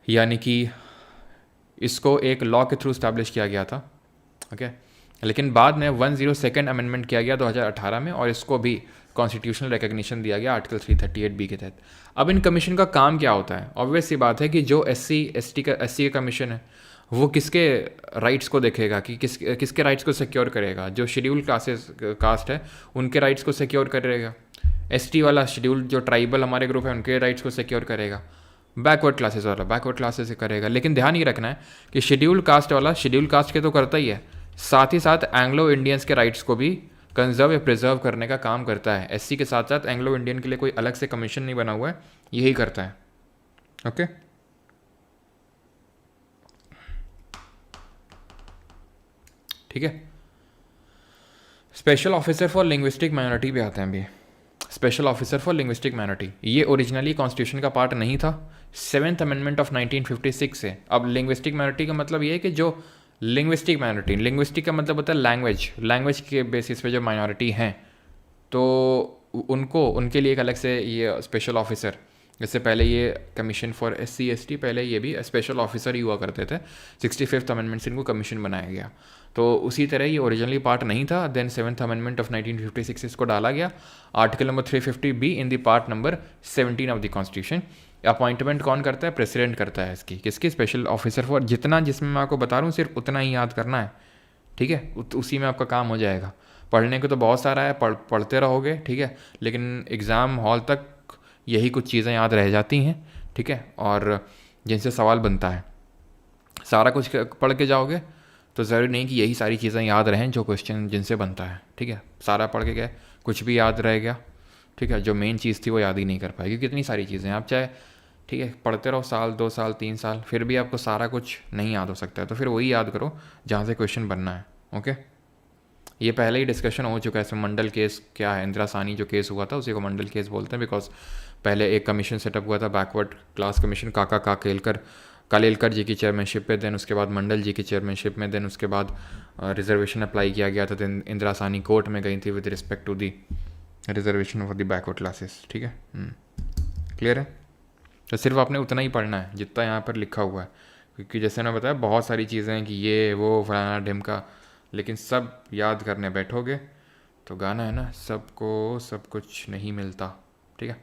यानी कि इसको एक लॉ के थ्रू स्टैब्लिश किया गया था। ओके, लेकिन बाद में 102nd अमेंडमेंट किया गया 2018 में, और इसको भी कॉन्स्टिट्यूशनल रिकग्निशन दिया गया आर्टिकल 338B के तहत। अब इन कमीशन का काम क्या होता है, ऑब्वियस सी बात है कि जो एससी का कमीशन है वो किसके राइट्स को देखेगा, कि किसके राइट्स को सिक्योर करेगा, जो शेड्यूल कास्ट है उनके राइट्स को सिक्योर करेगा, एसटी वाला शेड्यूल जो ट्राइबल हमारे ग्रुप है उनके राइट्स को सिक्योर करेगा, बैकवर्ड क्लासेस वाला बैकवर्ड क्लासेस से करेगा। लेकिन ध्यान ये रखना है कि शेड्यूल कास्ट वाला शेड्यूल कास्ट के तो करता ही है, साथ ही साथ एंग्लो इंडियंस के राइट्स को भी कंजर्व या प्रिजर्व करने का काम करता है। एससी के साथ साथ एंग्लो इंडियन के लिए कोई अलग से कमीशन नहीं बना हुआ है, यही करता है। ओके, ठीक है। Special officer for linguistic minority भी आते हैं अभी, special officer for linguistic minority, ये ओरिजिनली कॉन्स्टिट्यूशन का पार्ट नहीं था, 7th अमेंडमेंट ऑफ 1956 से। अब लिंग्विस्टिक माइनॉरिटी का मतलब ये है कि जो लिंग्विस्टिक माइनॉरिटी, लिंग्विस्टिक का मतलब होता है लैंग्वेज के बेसिस पे जो माइनॉरिटी हैं, तो उनको उनके लिए एक अलग से ये स्पेशल ऑफिसर, इससे पहले ये कमीशन फॉर एससी एसटी, पहले ये भी स्पेशल ऑफिसर ही हुआ करते थे, 65th अमेंडमेंट से इनको कमीशन बनाया गया। तो उसी तरह ये ओरिजिनली पार्ट नहीं था, देन 7th अमेंडमेंट ऑफ 1956 इसको डाला गया, article number 350B in the part number 17 of the constitution. Appointment कौन करता है, प्रेसिडेंट करता है इसकी, किसकी, स्पेशल ऑफिसर फॉर, जितना जिसमें मैं आपको बता रहा हूँ सिर्फ उतना ही याद करना है, ठीक है, उसी में आपका काम हो जाएगा। पढ़ने को तो बहुत सारा है, पढ़ते रहोगे, ठीक है, लेकिन एग्ज़ाम हॉल तक यही कुछ चीज़ें याद रह जाती हैं, ठीक है, और जिनसे सवाल बनता है। सारा कुछ पढ़ के जाओगे तो ज़रूरी नहीं कि यही सारी चीज़ें याद रहें जो क्वेश्चन जिनसे बनता है, ठीक है। सारा पढ़ के गए, कुछ भी याद रह गया, ठीक है, जो मेन चीज़ थी वो याद ही नहीं कर पाएगी, क्योंकि इतनी सारी चीज़ें आप चाहे, ठीक है, पढ़ते रहो 1 साल 2 साल 3 साल, फिर भी आपको सारा कुछ नहीं याद हो सकता है। तो फिर वही याद करो जहाँ से क्वेश्चन बनना है। ओके, ये पहले ही डिस्कशन हो चुका है, इसमें मंडल केस क्या है, इंदिरा सानी जो केस हुआ था उसी को मंडल केस बोलते हैं, बिकॉज पहले एक कमीशन सेटअप हुआ था, बैकवर्ड क्लास कमीशन, कालेलकर जी की चेयरमैनशिप पे, देन उसके बाद मंडल जी की चेयरमैनशिप में, देन उसके बाद रिजर्वेशन अप्लाई किया गया था, देन इंदिरा सानी कोर्ट में गई थी with respect to the reservation of the backward classes, ठीक है। क्लियर है, तो सिर्फ आपने उतना ही पढ़ना है जितना यहाँ पर लिखा हुआ है, क्योंकि जैसे मैंने बताया बहुत सारी चीज़ें हैं कि ये वो फलाना ढिमका, लेकिन सब याद करने बैठोगे तो गाना है ना, सबको सब कुछ नहीं मिलता, ठीक है,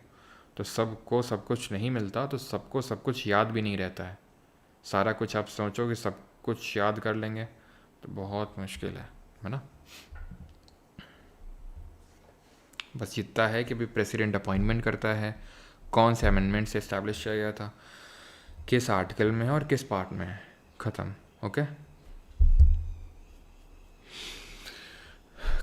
तो सबको सब कुछ नहीं मिलता, तो सबको सब कुछ याद भी नहीं रहता है। सारा कुछ आप सोचो कि सब कुछ याद कर लेंगे तो बहुत मुश्किल है ना। बस इतना है कि भी प्रेसिडेंट अपॉइंटमेंट करता है, कौन से अमेंडमेंट से इस्टेब्लिश किया गया था, किस आर्टिकल में है और किस पार्ट में है, ख़त्म। ओके,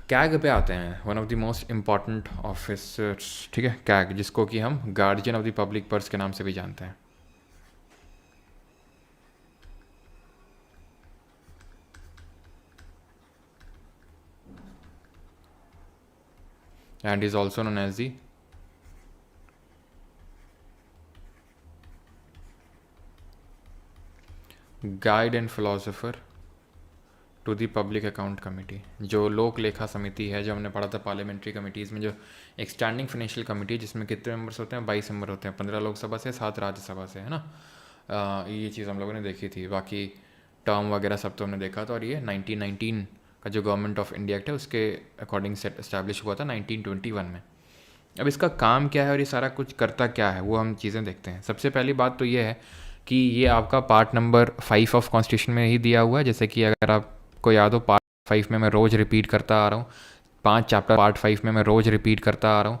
कैग पे आते हैं, one of the most important officers, ठीक है, कैग, जिसको कि हम guardian of the public purse के नाम से भी जानते हैं। and is also known as the guide and philosopher to the public account committee। जो लोक लेखा समिति है, जो हमने पढ़ा था पार्लियामेंट्री कमिटीज़ में, जो एक स्टैंडिंग फाइनेंशियल कमिटी है जिसमें कितने मेंबर्स होते हैं, 22 मेंबर होते हैं, 15 लोकसभा से 7 राज्यसभा से, है ना। ये चीज़ हम लोगों ने देखी थी, बाकी टर्म वगैरह सब तो हमने देखा था, और ये 1919 का जो गवर्नमेंट ऑफ इंडिया एक्ट है उसके अकॉर्डिंग से इस्टेब्लिश हुआ था 1921 में। अब इसका काम क्या है और ये सारा कुछ करता क्या है वो हम चीज़ें देखते हैं। सबसे पहली बात तो ये है कि ये आपका पार्ट नंबर 5 ऑफ कॉन्स्टिट्यूशन में ही दिया हुआ है, जैसे कि अगर आपको याद हो पार्ट 5 में मैं रोज़ रिपीट करता आ रहा हूँ, 5 चैप्टर पार्ट 5 में मैं रोज़ रिपीट करता आ रहा हूँ,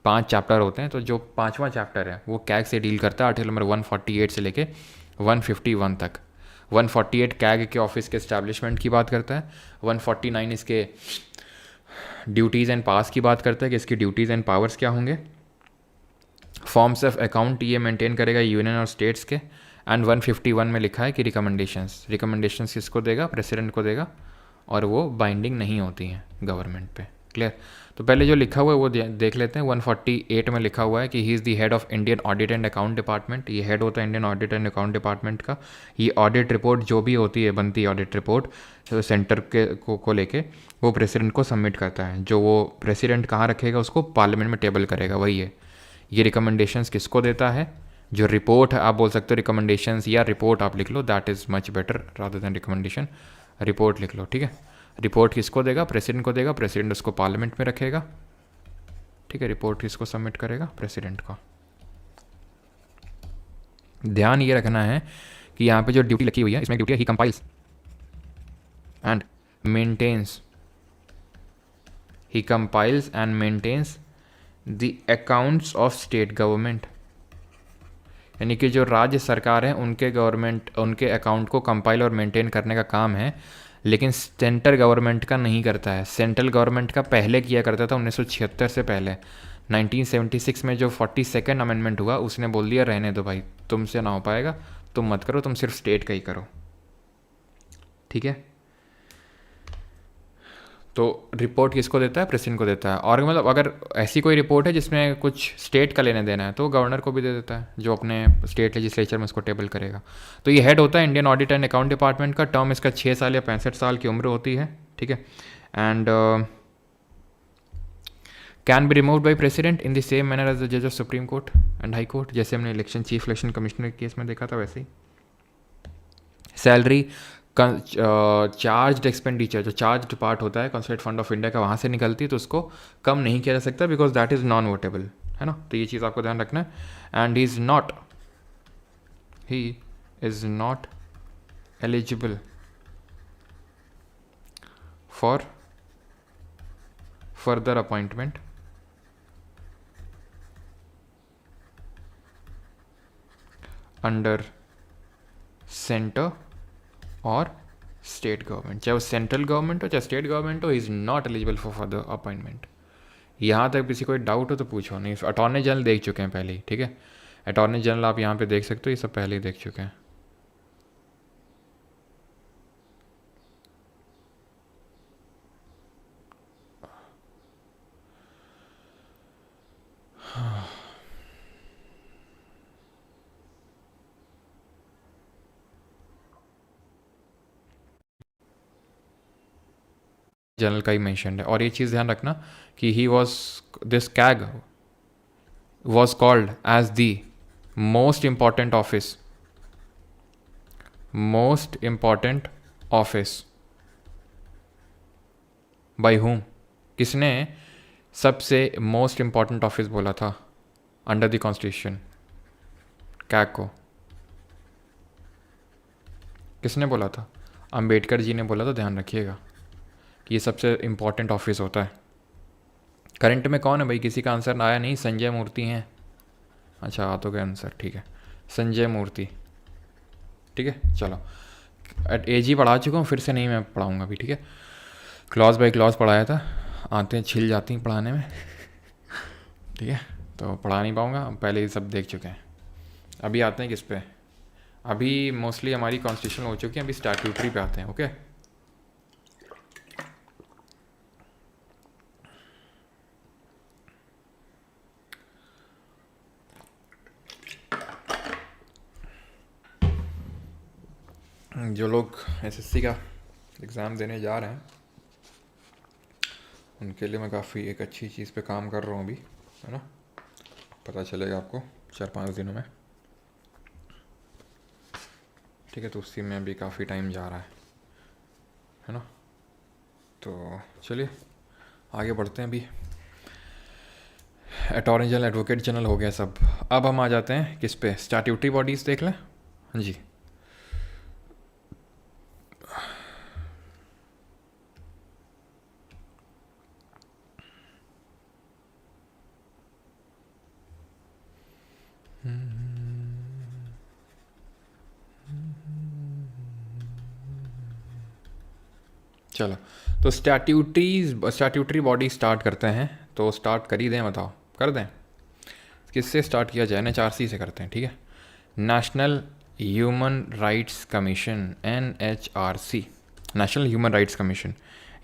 5 चैप्टर होते हैं, तो जो 5वां चैप्टर है वो कैग से डील करता है आर्टिकल नंबर 148 से लेके 151 तक। 148 कैग के ऑफिस के इस्टेब्लिशमेंट की बात करता है, 149 इसके ड्यूटीज़ एंड पावर्स की बात करता है कि इसकी ड्यूटीज़ एंड पावर्स क्या होंगे, फॉर्म्स ऑफ अकाउंट ये मेंटेन करेगा यूनियन और स्टेट्स के, एंड 151 में लिखा है कि रिकमेंडेशंस किसको देगा, प्रेसिडेंट को देगा, और वो बाइंडिंग नहीं होती हैं गवर्नमेंट पे। क्लियर? तो पहले जो लिखा हुआ है वो देख लेते हैं। 148 में लिखा हुआ है कि he is the head of Indian audit and account department. ये हेड होता है Indian audit and account department का। ये ऑडिट रिपोर्ट जो भी होती है, बनती है ऑडिट रिपोर्ट सेंटर के को लेके, वो प्रेसिडेंट को सबमिट करता है। जो वो प्रेसिडेंट कहाँ रखेगा, उसको पार्लियामेंट में टेबल करेगा, वही है। ये रिकमेंडेशंस किसको देता है, जो रिपोर्ट है, आप बोल सकते हो रिकमेंडेशंस या रिपोर्ट आप लिख लो, that is much better rather than recommendation. Report लिख लो, ठीक है। रिपोर्ट किसको देगा, प्रेसिडेंट को देगा, प्रेसिडेंट उसको पार्लियामेंट में रखेगा, ठीक है। रिपोर्ट किसको सबमिट करेगा, प्रेसिडेंट को। ध्यान ये रखना है कि यहाँ पे जो ड्यूटी लिखी हुई है, इसमें ड्यूटी है, he compiles and maintains, he compiles and maintains the accounts of state government, यानी कि जो राज्य सरकार है उनके गवर्नमेंट, उनके अकाउंट को कंपाइल और मेंटेन करने का काम है, लेकिन सेंट्रल गवर्नमेंट का नहीं करता है। सेंट्रल गवर्नमेंट का पहले किया करता था 1976 से पहले। 1976 में जो 42nd अमेंडमेंट हुआ, उसने बोल दिया रहने दो भाई, तुमसे ना हो पाएगा, तुम मत करो, तुम सिर्फ स्टेट का ही करो, ठीक है। तो रिपोर्ट किसको देता है, प्रेसिडेंट को देता है। और मतलब अगर ऐसी कोई रिपोर्ट है जिसमें कुछ स्टेट का लेने देना है, तो गवर्नर को भी दे देता है, जो अपने स्टेट लेजिस्लेचर में उसको टेबल करेगा। तो ये हेड होता है Indian audit and account department का। टर्म इसका 6 साल या 65 साल की उम्र होती है, ठीक है। And can be removed by president in the same manner as the जज of supreme court and high court. जैसे हमने चीफ इलेक्शन कमिश्नर के केस में देखा था, वैसे ही। सैलरी चार्ज एक्सपेंडिचर, जो चार्ज पार्ट होता है कॉन्स्टिट्यूट फंड ऑफ इंडिया का, वहाँ से निकलती है, तो उसको कम नहीं किया जा सकता, because that is non votable, है ना। तो ये चीज़ आपको ध्यान रखना है। And he is not eligible for further appointment under centre और स्टेट गवर्नमेंट, चाहे वो सेंट्रल गवर्नमेंट हो चाहे स्टेट गवर्नमेंट हो, is not eligible for further appointment. यहाँ तक किसी कोई डाउट हो तो पूछो, नहीं अटॉर्नी जनरल देख चुके हैं पहले ही, ठीक है। अटॉर्नी जनरल आप यहाँ पे देख सकते हो, ये सब पहले ही देख चुके हैं। जनरल का ही मेंशन्ड है। और ये चीज़ ध्यान रखना कि he was, this CAG was called as the most important office, most important office by whom, किसने सबसे मोस्ट इम्पॉर्टेंट ऑफिस बोला था अंडर द कॉन्स्टिट्यूशन, कैग को किसने बोला था, अंबेडकर जी ने बोला था। ध्यान रखिएगा कि ये सबसे इम्पॉर्टेंट ऑफिस होता है। करंट में कौन है भाई, किसी का आंसर आया नहीं, संजय मूर्ति हैं। अच्छा आ तो गया आंसर, ठीक है, संजय मूर्ति, ठीक है। चलो एजी पढ़ा चुका हूँ, फिर से नहीं मैं पढ़ाऊँगा अभी, ठीक है। क्लॉज बाय क्लॉज पढ़ाया था, आते हैं छिल जाती हैं पढ़ाने में, ठीक है, तो पढ़ा नहीं पाऊँगा, पहले ही सब देख चुके हैं। अभी आते हैं किस पे, अभी मोस्टली हमारी कॉन्स्टिट्यूशनल हो चुकी है, अभी स्टैट्यूटरी पे आते हैं, ओके। जो लोग एसएससी का एग्ज़ाम देने जा रहे हैं, उनके लिए मैं काफ़ी एक अच्छी चीज़ पे काम कर रहा हूँ अभी, है ना। पता चलेगा आपको 4-5 दिनों में, ठीक है। तो उसी में अभी काफ़ी टाइम जा रहा है ना। तो चलिए आगे बढ़ते हैं। अभी अटॉर्नी जनरल, एडवोकेट जनरल हो गया सब। अब हम आ जाते हैं किस पे, स्टैट्यूटरी बॉडीज़ देख लें। हाँ जी, चलो, तो स्टैट्यूटरी बॉडी स्टार्ट करते हैं। तो स्टार्ट कर ही दें, बताओ कर दें? किससे स्टार्ट किया जाए? NHRC से करते हैं, ठीक है। National human rights commission, NHRC, national human rights commission.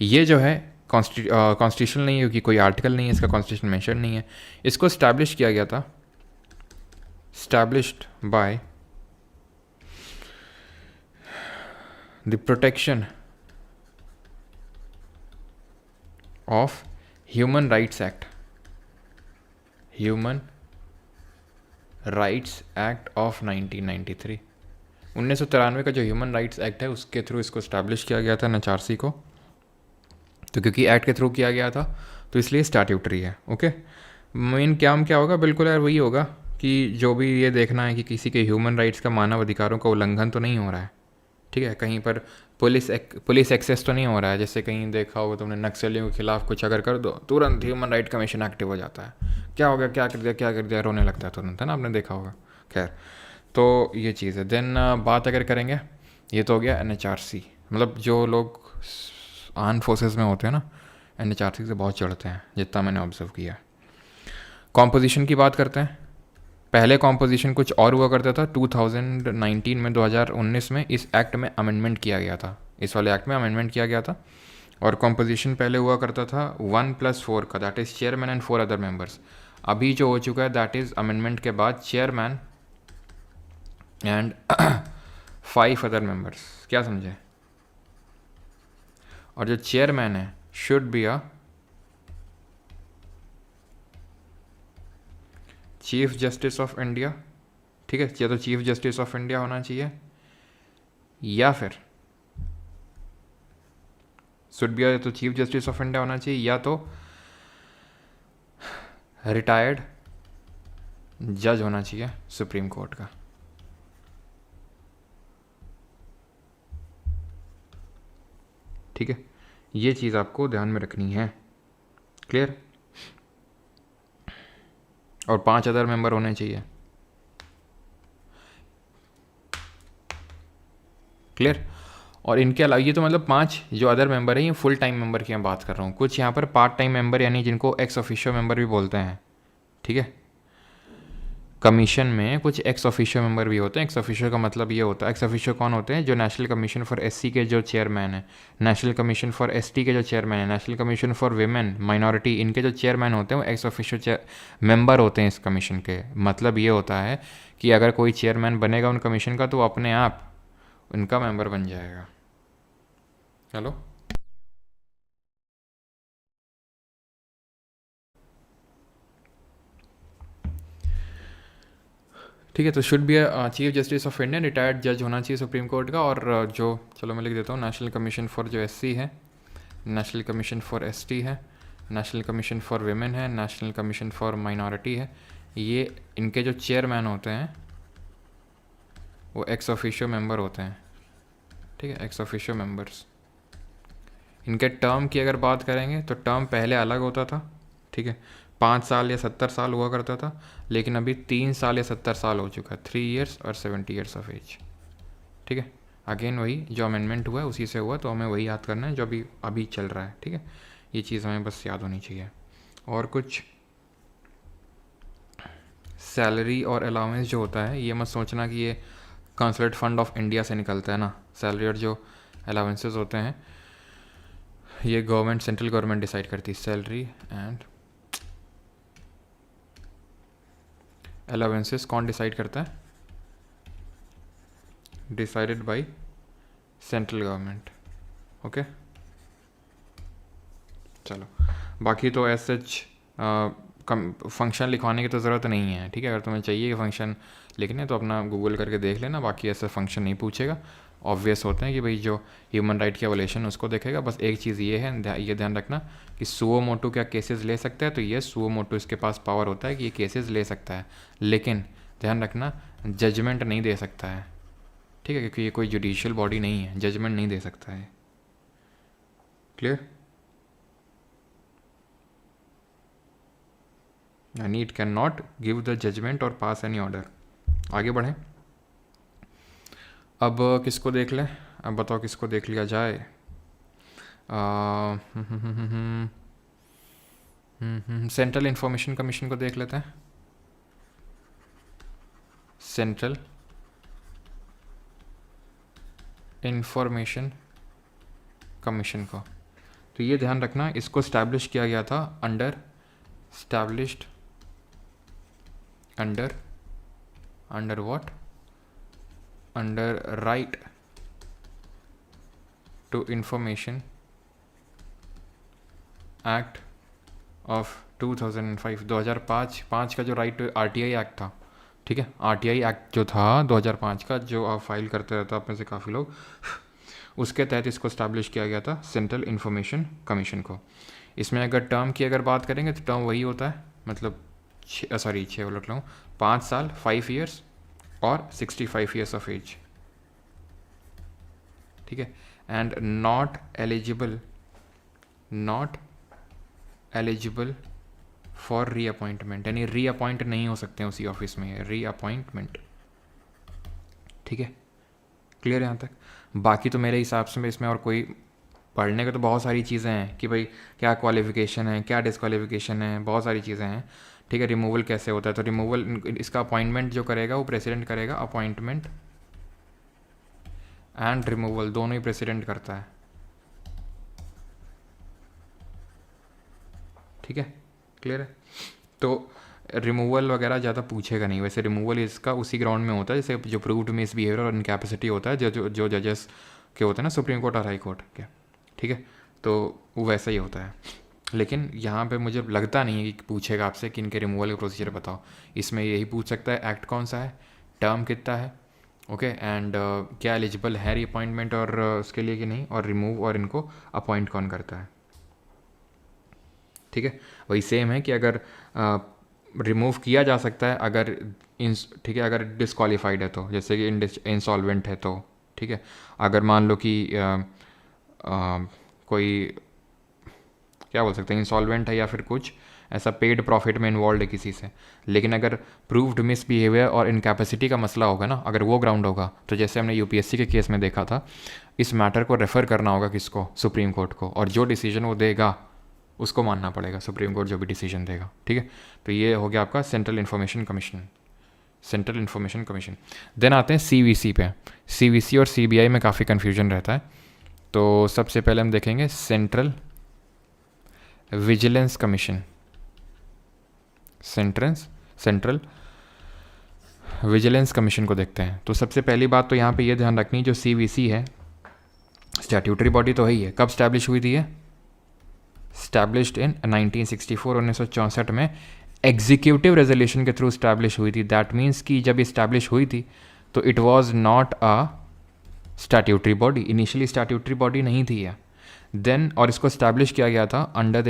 ये जो है कॉन्स्टिट्यूशन नहीं है, क्योंकि कोई आर्टिकल नहीं है इसका, कॉन्स्टिट्यूशन मेंशन नहीं है। इसको स्टैब्लिश किया गया था, established by the protection of human rights act, human rights act of 1993। 1993 का जो ह्यूमन राइट्स एक्ट है उसके थ्रू इसको स्टैब्लिश किया गया था NHRC को। तो क्योंकि एक्ट के थ्रू किया गया था तो इसलिए स्टैट्यूटरी है। ओके, मेन काम क्या होगा? बिल्कुल यार वही होगा कि जो भी ये देखना है कि किसी के ह्यूमन राइट्स का, मानव अधिकारों का उल्लंघन तो नहीं हो रहा है, ठीक है। कहीं पर पुलिस एक्सेस तो नहीं हो रहा है। जैसे कहीं देखा होगा तुमने, नक्सलियों के खिलाफ कुछ अगर कर दो, तुरंत ह्यूमन राइट कमीशन एक्टिव हो जाता है। क्या हो गया, क्या कर दिया, क्या कर दिया, रोने लगता है तुरंत, है ना, आपने देखा होगा। खैर, तो ये चीज़ है। देन बात अगर करेंगे, ये तो हो गया NHRC, मतलब जो लोग आर्म फोर्सेस में होते हैं ना, NHRC से बहुत चढ़ते हैं, जितना मैंने ऑब्जर्व किया। कॉम्पोजिशन की बात करते हैं। पहले कॉम्पोजिशन कुछ और हुआ करता था। 2019 में, 2019 में इस एक्ट में अमेंडमेंट किया गया था, इस वाले एक्ट में अमेंडमेंट किया गया था। और कॉम्पोजिशन पहले हुआ करता था 1+4 का, that is chairman and 4 other members. अभी जो हो चुका है दैट इज़ अमेंडमेंट के बाद चेयरमैन एंड 5 अदर मेंबर्स। क्या समझे? और जो चेयरमैन है should be a chief justice of India, ठीक है। या तो चीफ जस्टिस ऑफ इंडिया होना चाहिए, या फिर शुड बी तो चीफ जस्टिस ऑफ इंडिया होना चाहिए, या तो रिटायर्ड जज होना चाहिए सुप्रीम कोर्ट का। ठीक है, ये चीज़ आपको ध्यान में रखनी है। क्लियर? और 5 अदर मेंबर होने चाहिए। क्लियर? और इनके अलावा ये तो मतलब 5 जो अदर मेंबर हैं, ये फुल टाइम मेंबर की मैं बात कर रहा हूँ। कुछ यहाँ पर पार्ट टाइम मेंबर, यानी जिनको एक्स ऑफिशियो मेंबर भी बोलते हैं, ठीक है। कमीशन में कुछ एक्स ऑफिशियो मेंबर भी होते हैं। एक्स ऑफिशियो का मतलब ये होता है, एक्स ऑफिशियो कौन होते हैं? जो नेशनल कमीशन फॉर SC के जो चेयरमैन है, नेशनल कमीशन फॉर ST के जो चेयरमैन है, national commission for women minority, इनके जो चेयरमैन होते हैं वो एक्स ऑफिशियो मेंबर होते हैं इस कमीशन के। मतलब ये होता है कि अगर कोई चेयरमैन बनेगा उन कमीशन का तो वो अपने आप उनका मेंबर बन जाएगा। हेलो, ठीक है। तो should be chief justice of India, retired जज होना चाहिए सुप्रीम कोर्ट का। और जो, चलो मैं लिख देता हूँ, नेशनल कमीशन फॉर जो SC है, नेशनल कमीशन फॉर ST है, नेशनल कमीशन फॉर विमेन है, नेशनल कमीशन फॉर माइनॉरिटी है, ये इनके जो चेयरमैन होते हैं वो एक्स ऑफिशियो मेंबर होते हैं, ठीक है, एक्स ऑफिशियो मेंबर्स। इनके टर्म की अगर बात करेंगे तो टर्म पहले अलग होता था, ठीक है, 5 साल या 70 साल हुआ करता था, लेकिन अभी 3 साल या 70 साल हो चुका है, 3 ईयर्स और 70 ईयर्स ऑफ एज, ठीक है। अगेन वही जो अमेंडमेंट हुआ है उसी से हुआ, तो हमें वही याद करना है जो अभी अभी चल रहा है, ठीक है। ये चीज़ हमें बस याद होनी चाहिए। और कुछ सैलरी और अलाउंस जो होता है, ये मत सोचना कि ये कंसुलेट फंड ऑफ इंडिया से निकलता है ना। सैलरी और जो अलाउंसेस होते हैं ये गवर्नमेंट, सेंट्रल गवर्नमेंट डिसाइड करती है। सैलरी एंड अलाउंसेस कौन डिसाइड करता है? Decided by central government. Okay, चलो, बाकी तो एज सच फंक्शन लिखवाने की तो ज़रूरत नहीं है, ठीक है। अगर तुम्हें चाहिए कि फ़ंक्शन लिखने तो अपना गूगल करके देख लेना, बाकी ऐसे फंक्शन नहीं पूछेगा। ऑब्वियस होते हैं कि भाई जो ह्यूमन राइट की एवोल्यूशन उसको देखेगा। बस एक चीज़ ये है, ये ध्यान रखना कि सुओ मोटो क्या केसेस ले सकता है, तो ये सुओ मोटो इसके पास पावर होता है कि ये केसेस ले सकता है, लेकिन ध्यान रखना जजमेंट नहीं दे सकता है, ठीक है, क्योंकि ये कोई जुडिशियल बॉडी नहीं है, जजमेंट नहीं दे सकता है। क्लियर? यानी it can not give the judgement और पास एनी ऑर्डर। आगे बढ़ें, अब किसको देख लें? अब बताओ किसको देख लिया जाए? सेंट्रल इंफॉर्मेशन कमीशन को देख लेते हैं। सेंट्रल इंफॉर्मेशन कमीशन को, तो ये ध्यान रखना, इसको स्टैब्लिश किया गया था under established under what, under right to information act of 2005, 2005 का जो राइट टू आरटीआई एक्ट था, ठीक है, आरटीआई एक्ट जो था 2005 का, जो आप फाइल करते रहते आप में से काफ़ी लोग, उसके तहत इसको स्टैब्लिश किया गया था सेंट्रल इंफॉर्मेशन कमीशन को। इसमें अगर टर्म की अगर बात करेंगे तो टर्म वही होता है, मतलब 6 बोल रहा हूँ, 5 साल 5 ईयर्स और 65 ईयर्स ऑफ एज, ठीक है। And not eligible for reappointment, यानी रीअपॉइंट नहीं हो सकते हैं उसी ऑफिस में, रीअपॉइंटमेंट, ठीक है। क्लियर है यहाँ तक? बाकी तो मेरे हिसाब से इसमें और कोई पढ़ने का तो बहुत सारी चीज़ें हैं कि भाई क्या क्वालिफिकेशन है, क्या डिस्क्वालिफिकेशन है, बहुत सारी चीज़ें हैं, ठीक है। रिमूवल कैसे होता है, तो रिमूवल इसका अपॉइंटमेंट जो करेगा वो प्रेसिडेंट करेगा, अपॉइंटमेंट एंड रिमूवल दोनों ही प्रेसिडेंट करता है, ठीक है। क्लियर है? तो रिमूवल वगैरह ज़्यादा पूछेगा नहीं, वैसे रिमूवल इसका उसी ग्राउंड में होता है जैसे जो प्रूव्ड मिसबिहेवियर और इनकैपेसिटी होता है, जो जजेस के होते हैं ना, सुप्रीम कोर्ट और हाई कोर्ट के, ठीक है, तो वो वैसा ही होता है। लेकिन यहाँ पे मुझे लगता नहीं है कि पूछेगा आपसे कि इनके रिमूवल का प्रोसीजर बताओ। इसमें यही पूछ सकता है एक्ट कौन सा है, टर्म कितना है, ओके, एंड क्या एलिजिबल है रीअपॉइंटमेंट और उसके लिए कि नहीं, और रिमूव और इनको अपॉइंट कौन करता है, ठीक है। वही सेम है कि अगर रिमूव किया जा सकता है अगर ठीक है, अगर डिस्क्वालीफाइड है तो, जैसे कि इंसॉल्वेंट है तो, ठीक है। अगर मान लो कि कोई क्या बोल सकते हैं, इंसॉल्वेंट है या फिर कुछ ऐसा पेड प्रॉफिट में इन्वॉल्व है किसी से, लेकिन अगर प्रूव्ड मिसबिहेवियर और इनकैपेसिटी का मसला होगा ना, अगर वो ग्राउंड होगा, तो जैसे हमने यूपीएससी के केस में देखा था, इस मैटर को रेफ़र करना होगा किसको, सुप्रीम कोर्ट को, और जो डिसीजन वो देगा उसको मानना पड़ेगा, सुप्रीम कोर्ट जो भी डिसीजन देगा, ठीक है। तो ये हो गया आपका central information commission, central information commission. Then आते हैं सीवीसी पे। सीवीसी और सीबीआई में काफ़ी कन्फ्यूजन रहता है, तो सबसे पहले हम देखेंगे central vigilance commission, central vigilance commission को देखते हैं। तो सबसे पहली बात तो यहाँ पे ये ध्यान रखनी, जो सीवीसी है स्टैट्यूटरी बॉडी तो है ही है, कब स्टैब्लिश हुई थी, स्टैब्लिश्ड इन 1964, 1964 में एग्जीक्यूटिव रेजोल्यूशन के थ्रू स्टैब्लिश हुई थी। दैट मीन्स कि जब इस्टेब्लिश हुई थी तो it was not a statutory body, initially statutory body नहीं थी यह। देन और इसको स्टैब्लिश किया गया था अंडर द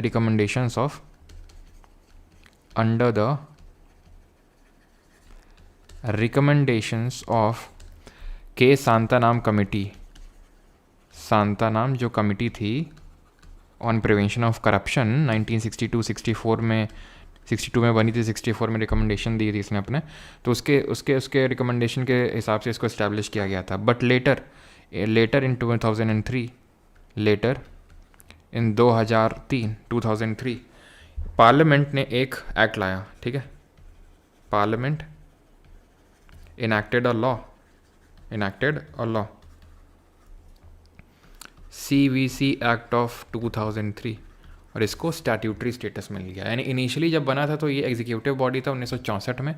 रिकमेंडेशंस ऑफ के सांतानाम कमिटी, सांतानाम जो कमिटी थी ऑन प्रिवेंशन ऑफ करप्शन 1962-64 में, 62 में बनी थी, 64 में रिकमेंडेशन दी थी इसने अपने, तो उसके रिकमेंडेशन के हिसाब से इसको इस्टेब्लिश किया गया था। But later in 2003, later in 2003 parliament ने एक एक्ट लाया, ठीक है, parliament enacted a law, CVC act of 2003, और इसको स्टैट्यूटरी स्टेटस मिल गया। यानी इनिशियली जब बना था तो ये एग्जीक्यूटिव बॉडी था 1964 में,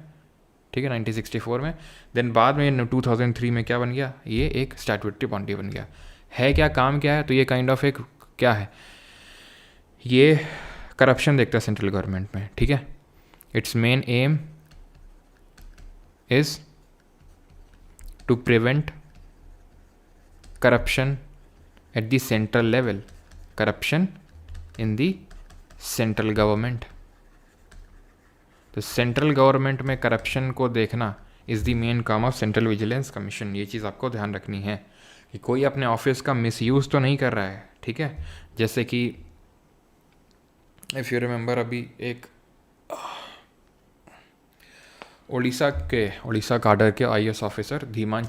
ठीक है, 1964 में। देन बाद में 2003 में क्या बन गया, ये एक स्टैट्यूटरी बॉडी बन गया। है क्या, काम क्या है, तो ये काइंड ऑफ एक क्या है, ये करप्शन देखता है सेंट्रल गवर्नमेंट में, ठीक है। Its main aim is to prevent corruption at the central level, corruption in the central government। तो सेंट्रल गवर्नमेंट में करप्शन को देखना इज़ द मेन काम ऑफ सेंट्रल विजिलेंस कमीशन। ये चीज़ आपको ध्यान रखनी है कि कोई अपने ऑफिस का मिसयूज़ तो नहीं कर रहा है, ठीक है। जैसे कि इफ़ यू रिमेंबर, अभी एक उड़ीसा काडर के IAS ऑफिसर धीमान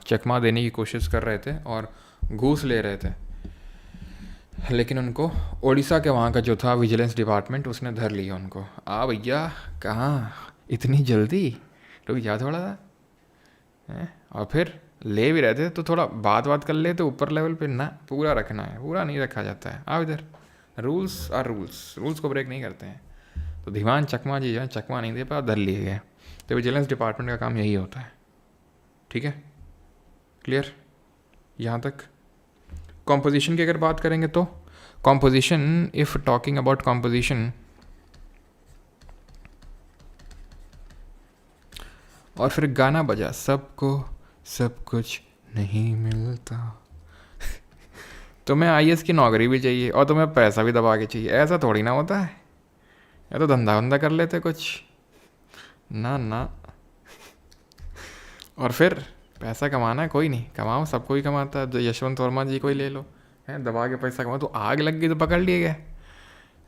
चकमा देने की कोशिश कर रहे थे और घूस ले रहे थे, लेकिन उनको उड़ीसा के वहाँ का जो था विजिलेंस डिपार्टमेंट उसने धर लिया उनको। भैया कहाँ इतनी जल्दी, रुक जा थोड़ा सा हैं। और फिर ले भी रहते तो थोड़ा बात कर लेते ऊपर लेवल पे ना, पूरा रखना है, पूरा नहीं रखा जाता है। आओ इधर, रूल्स आर रूल्स, रूल्स को ब्रेक नहीं करते हैं। तो धीमान चकमा जी जो है चकमा नहीं दे पाया, धर लिए गए। तो विजिलेंस डिपार्टमेंट का काम यही होता है। ठीक है, क्लियर यहाँ तक। कॉम्पोजिशन की अगर बात करेंगे तो composition, if talking about composition, और फिर गाना बजा, सबको सब कुछ नहीं मिलता। तुम्हें आईएएस की नौकरी भी चाहिए और तुम्हें पैसा भी दबा के चाहिए, ऐसा थोड़ी ना होता है। या तो धंधा वंधा कर लेते कुछ, ना ना। और फिर पैसा कमाना है, कोई नहीं, कमाओ, सब कोई कमाता है। यशवंत वर्मा जी को ही ले लो, है दबा के पैसा कमाओ। तो आग लग गई तो पकड़ लिए गए।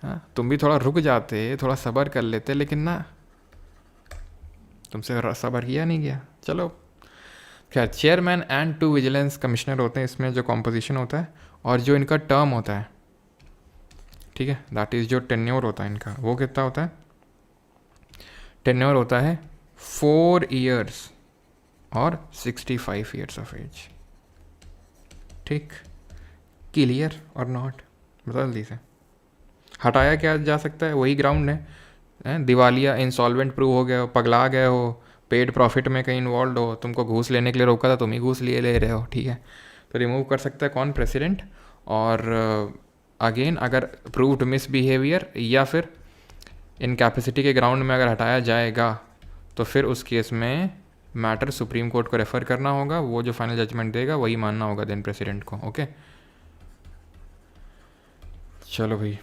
हाँ, तुम भी थोड़ा रुक जाते, थोड़ा सब्र कर लेते, लेकिन ना, तुमसे सब्र किया नहीं गया। चलो खैर, चेयरमैन एंड 2 विजिलेंस कमिश्नर होते हैं इसमें, जो कॉम्पोजिशन होता है और जो इनका टर्म होता है, ठीक है, दैट इज़ जो टेन्योर होता है इनका, वो कितना होता है? टेन्योर होता है 4 ईयर्स और 65 ईयर्स ऑफ एज। ठीक, क्लियर और नॉट, बता जल्दी से। हटाया क्या जा सकता है? वही ग्राउंड है, दिवालिया, इंसॉल्वेंट प्रूव हो गए हो, पगला गए हो, पेड प्रॉफिट में कहीं इन्वॉल्व हो, तुमको घूस लेने के लिए रोका था, तुम ही घूस ले रहे हो, ठीक है। तो रिमूव कर सकता है कौन? प्रेसिडेंट। और अगेन अगर प्रूव्ड मिसबिहेवियर या फिर इनकैपेसिटी के ग्राउंड में अगर हटाया जाएगा तो फिर उस केस में मैटर सुप्रीम कोर्ट को रेफ़र करना होगा, वो जो फाइनल जजमेंट देगा वही मानना होगा देन प्रेसिडेंट को। ओके, चलो भाई,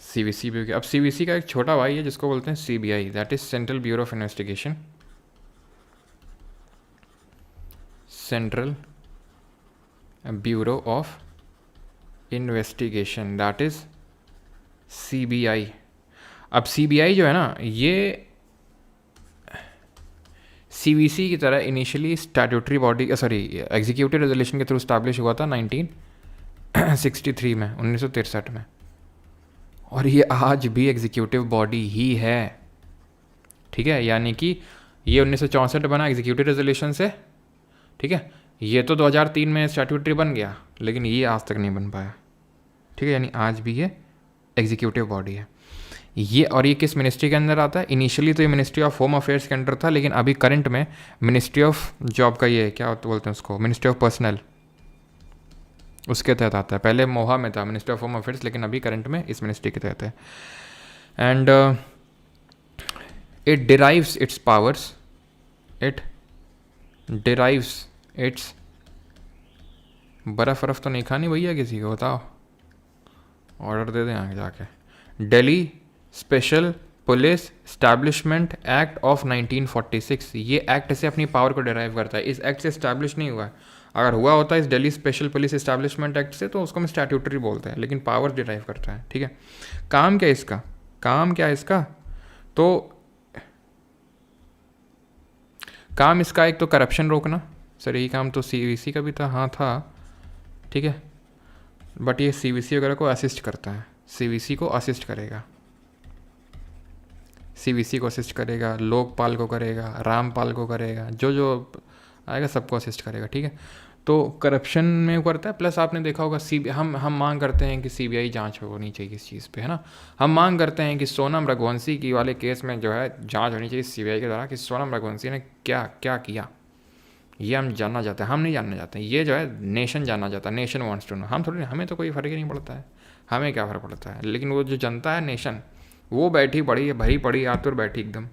सीवीसी भी हो गया। अब सीवीसी का एक छोटा भाई है जिसको बोलते हैं CBI, that is central bureau of investigation. Central bureau of investigation, that is CBI. अब सीबीआई जो है ना, ये सीवीसी की तरह initially statutory body, sorry executive resolution के थ्रू स्टैब्लिश हुआ था 1963 में, 1963 में। और ये आज भी एग्जीक्यूटिव बॉडी ही है, ठीक है। यानी कि ये 1964 बना एग्जीक्यूटिव रेजोल्यूशन से, ठीक है। ये तो 2003 में स्टैट्यूटरी बन गया, लेकिन ये आज तक नहीं बन पाया, ठीक है। यानी आज भी ये एग्जीक्यूटिव बॉडी है ये। और ये किस मिनिस्ट्री के अंदर आता है? इनिशियली तो ये मिनिस्ट्री ऑफ होम अफेयर्स के अंडर था, लेकिन अभी करंट में मिनिस्ट्री ऑफ जॉब का, ये क्या बोलते हैं उसको, मिनिस्ट्री ऑफ पर्सनल, उसके तहत आता है। पहले मोहा में था, मिनिस्ट्री ऑफ होम अफेयर्स, लेकिन अभी करंट में इस मिनिस्ट्री के तहत है। And it derives its powers, it derives it's, बर्फ़ तो नहीं खानी भैया किसी को, बताओ, ऑर्डर दे दें आगे जाके। Delhi special police establishment act of 1946, ये एक्ट से अपनी पावर को डिराइव करता है। इस एक्ट से इस्टेब्लिश नहीं हुआ है, अगर हुआ होता है इस Delhi special police establishment act से तो उसको हम स्टैट्यूटरी बोलते हैं, लेकिन पावर डिराइव करता है, ठीक है। काम क्या है इसका? काम क्या है इसका? तो काम इसका एक तो करप्शन रोकना, सर यही काम तो सीवीसी का भी था, हाँ था, ठीक है। बट ये सीवीसी वगैरह को असिस्ट करता है, सीवीसी को असिस्ट करेगा, सीवीसी को असिस्ट करेगा, लोकपाल को करेगा, रामपाल को करेगा, जो जो आएगा सबको असिस्ट करेगा, ठीक है। तो करप्शन में करता है। प्लस आपने देखा होगा हम मांग करते हैं कि सीबीआई जांच होनी चाहिए इस चीज़ पे, है ना। हम मांग करते हैं कि सोनम रघुवंशी की वाले केस में जो है जांच होनी चाहिए सीबीआई के द्वारा, कि सोनम रघुवंशी ने क्या क्या किया, ये हम जानना चाहते हैं। हम नहीं जानना चाहते, ये जो है नेशन जानना चाहता है, नेशन वांट्स टू नो। हम थोड़ी, हमें तो कोई फ़र्क ही नहीं पड़ता है, हमें क्या फ़र्क पड़ता है। लेकिन वो जो जनता है, नेशन, वो बैठी पड़ी है, भरी पड़ी आतुर बैठी एकदम।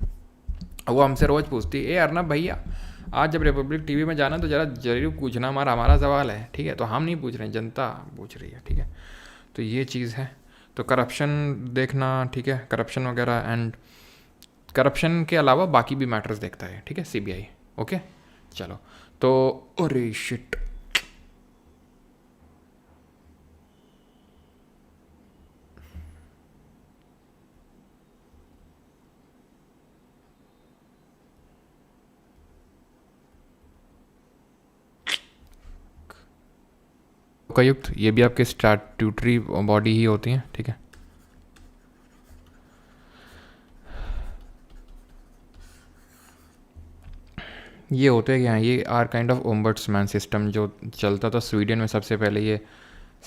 वो हमसे रोज़ पूछती है, ए अर्नब भैया आज जब रिपब्लिक टीवी में जाना तो ज़रा जरूर पूछना, हमारा सवाल है, ठीक है। तो हम नहीं पूछ रहे हैं, जनता पूछ रही है, ठीक है। तो ये चीज़ है। तो करप्शन देखना, ठीक है, करप्शन वगैरह, एंड करप्शन के अलावा बाकी भी मैटर्स देखता है, ठीक है, सीबीआई। ओके, चलो। तो अरे शिट, लोकायुक्त, ये भी आपके स्टैट्यूटरी बॉडी ही होती हैं, ठीक है। ये होते हैं क्या, ये are kind of ombudsman system जो चलता था स्वीडन में, सबसे पहले ये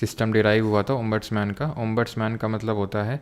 सिस्टम डिराइव हुआ था ओम्बड्समैन का। ओम्बड्समैन का मतलब होता है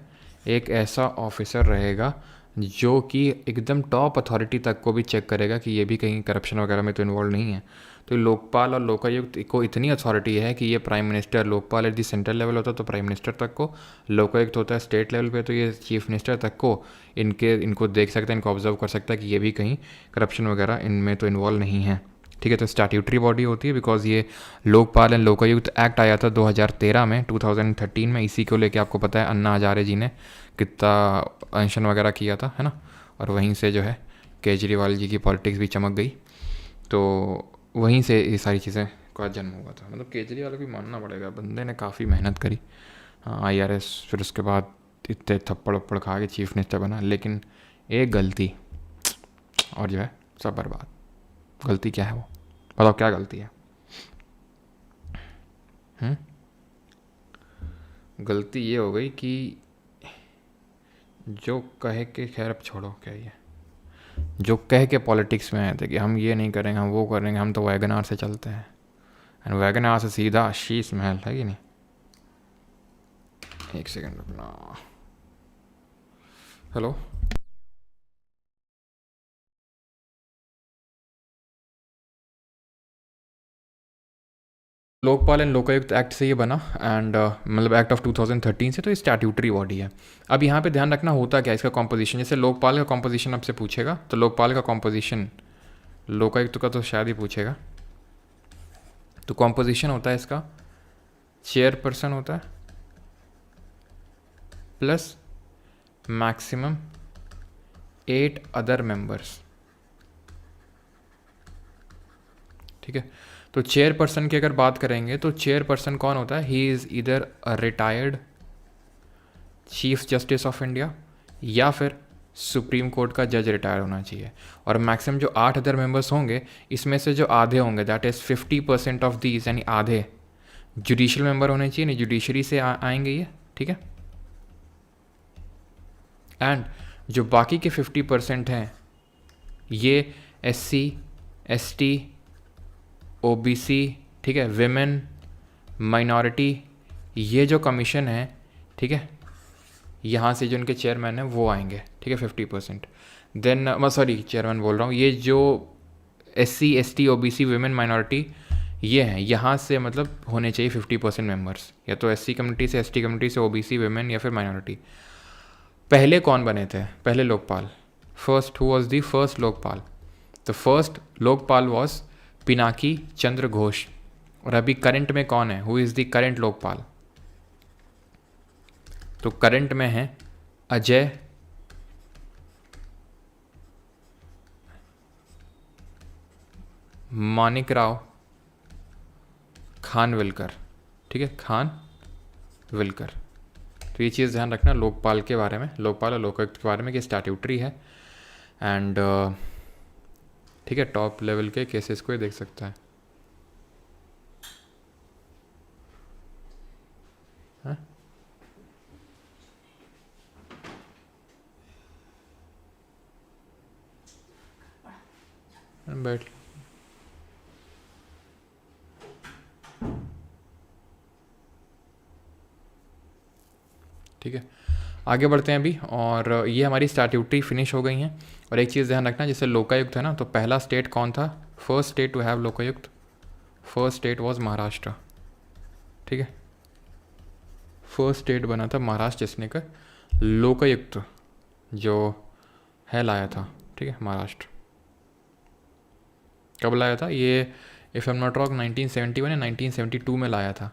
एक ऐसा ऑफिसर रहेगा जो कि एकदम टॉप अथॉरिटी तक को भी चेक करेगा कि ये भी कहीं करप्शन वगैरह में तो इन्वॉल्व नहीं है। तो लोकपाल और लोकायुक्त को इतनी अथॉरिटी है कि ये prime minister, Lokpal at the central level होता है तो प्राइम मिनिस्टर तक को, लोकायुक्त होता है स्टेट लेवल पे तो ये चीफ मिनिस्टर तक को इनको देख सकता है, इनको ऑब्जर्व कर सकता है कि ये भी कहीं करप्शन वगैरह इनमें तो इन्वॉल्व नहीं है, ठीक है। तो स्टैट्यूटरी बॉडी होती है बिकॉज ये लोकपाल एंड लोकायुक्त एक्ट आया था 2013 में, 2013 में। इसी को लेके आपको पता है अन्ना हजारे जी ने कितना अनशन वगैरह किया था, है ना। और वहीं से जो है केजरीवाल जी की पॉलिटिक्स भी चमक गई, तो वहीं से ये सारी चीज़ें का जन्म हुआ था। मतलब केजरीवाल को भी मानना पड़ेगा, बंदे ने काफ़ी मेहनत करी। हाँ IRS, फिर उसके बाद इतने थप्पड़ वप्पड़ खा के चीफ मिनिस्टर बना, लेकिन एक गलती और जो है सब बर्बाद। गलती क्या है वो बताओ, क्या गलती है? गलती ये हो गई कि जो कहे के, खैर अब छोड़ो क्या ये, जो कह के पॉलिटिक्स में आए थे कि हम ये नहीं करेंगे, हम वो करेंगे, हम तो वैगनार से चलते हैं, एंड वैगनार से सीधा शीश महल, है कि नहीं। एक सेकंड रुकना, hello. Lokpal and Lokayukta act से ये बना, एंड मतलब एक्ट ऑफ 2013 से, तो ये स्टैट्यूटरी बॉडी है। अब यहाँ पे ध्यान रखना होता क्या इसका कॉम्पोजिशन, जैसे लोकपाल का कॉम्पोजिशन आपसे पूछेगा तो लोकपाल का कॉम्पोजिशन, लोकायुक्त का तो शायद ही पूछेगा। तो कॉम्पोजिशन होता है इसका, चेयरपर्सन होता है प्लस मैक्सिमम 8 अदर मेंबर्स, ठीक है। तो चेयरपर्सन की अगर बात करेंगे तो चेयरपर्सन कौन होता है, ही इज़ इधर a retired chief justice of India या फिर सुप्रीम कोर्ट का जज रिटायर होना चाहिए। और मैक्सिमम जो 8 अदर मेंबर्स होंगे, इसमें से जो आधे होंगे दैट इज़ 50% ऑफ दीज, यानी आधे जुडिशियल मेंबर होने चाहिए, नहीं जुडिशरी से आएंगे ये, ठीक है। एंड जो बाकी के 50% हैं ये SC ST OBC, ठीक है, विमेन, माइनॉरिटी, ये जो कमीशन है, ठीक है, यहाँ से जो उनके चेयरमैन हैं वो आएंगे, ठीक है, 50%। देन मैं सॉरी चेयरमैन बोल रहा हूँ, ये जो SC ST OBC women minority ये हैं, यहाँ से मतलब होने चाहिए 50% मेंबर्स, या तो SC कम्युनिटी से, ST कम्युनिटी से, OBC विमेन या फिर माइनॉरिटी। पहले कौन बने थे, पहले Lokpal, first who was the first Lokpal, the first Lokpal was Pinaki Chandra Ghosh. और अभी करंट में कौन है, who is the current Lokpal, तो करंट में है अजय मानिकराव खानविलकर, ठीक है, खानविलकर। तो ये चीज़ ध्यान रखना लोकपाल के बारे में, लोकपाल और लोकायुक्त के बारे में कि स्टैट्यूटरी है, एंड ठीक है, टॉप लेवल के केसेस को ये देख सकता है। बैठ, ठीक है, आगे बढ़ते हैं अभी। और ये हमारी स्टैट्यूटरी फिनिश हो गई हैं। और एक चीज़ ध्यान रखना, जैसे लोकायुक्त है ना, तो पहला स्टेट कौन था, first state to have Lokayukta, first state was Maharashtra, ठीक है, फर्स्ट स्टेट बना था महाराष्ट्र जिसने का लोकायुक्त जो है लाया था, ठीक है, महाराष्ट्र। कब लाया था ये, if I am not wrong 1971 या 1972 में लाया था।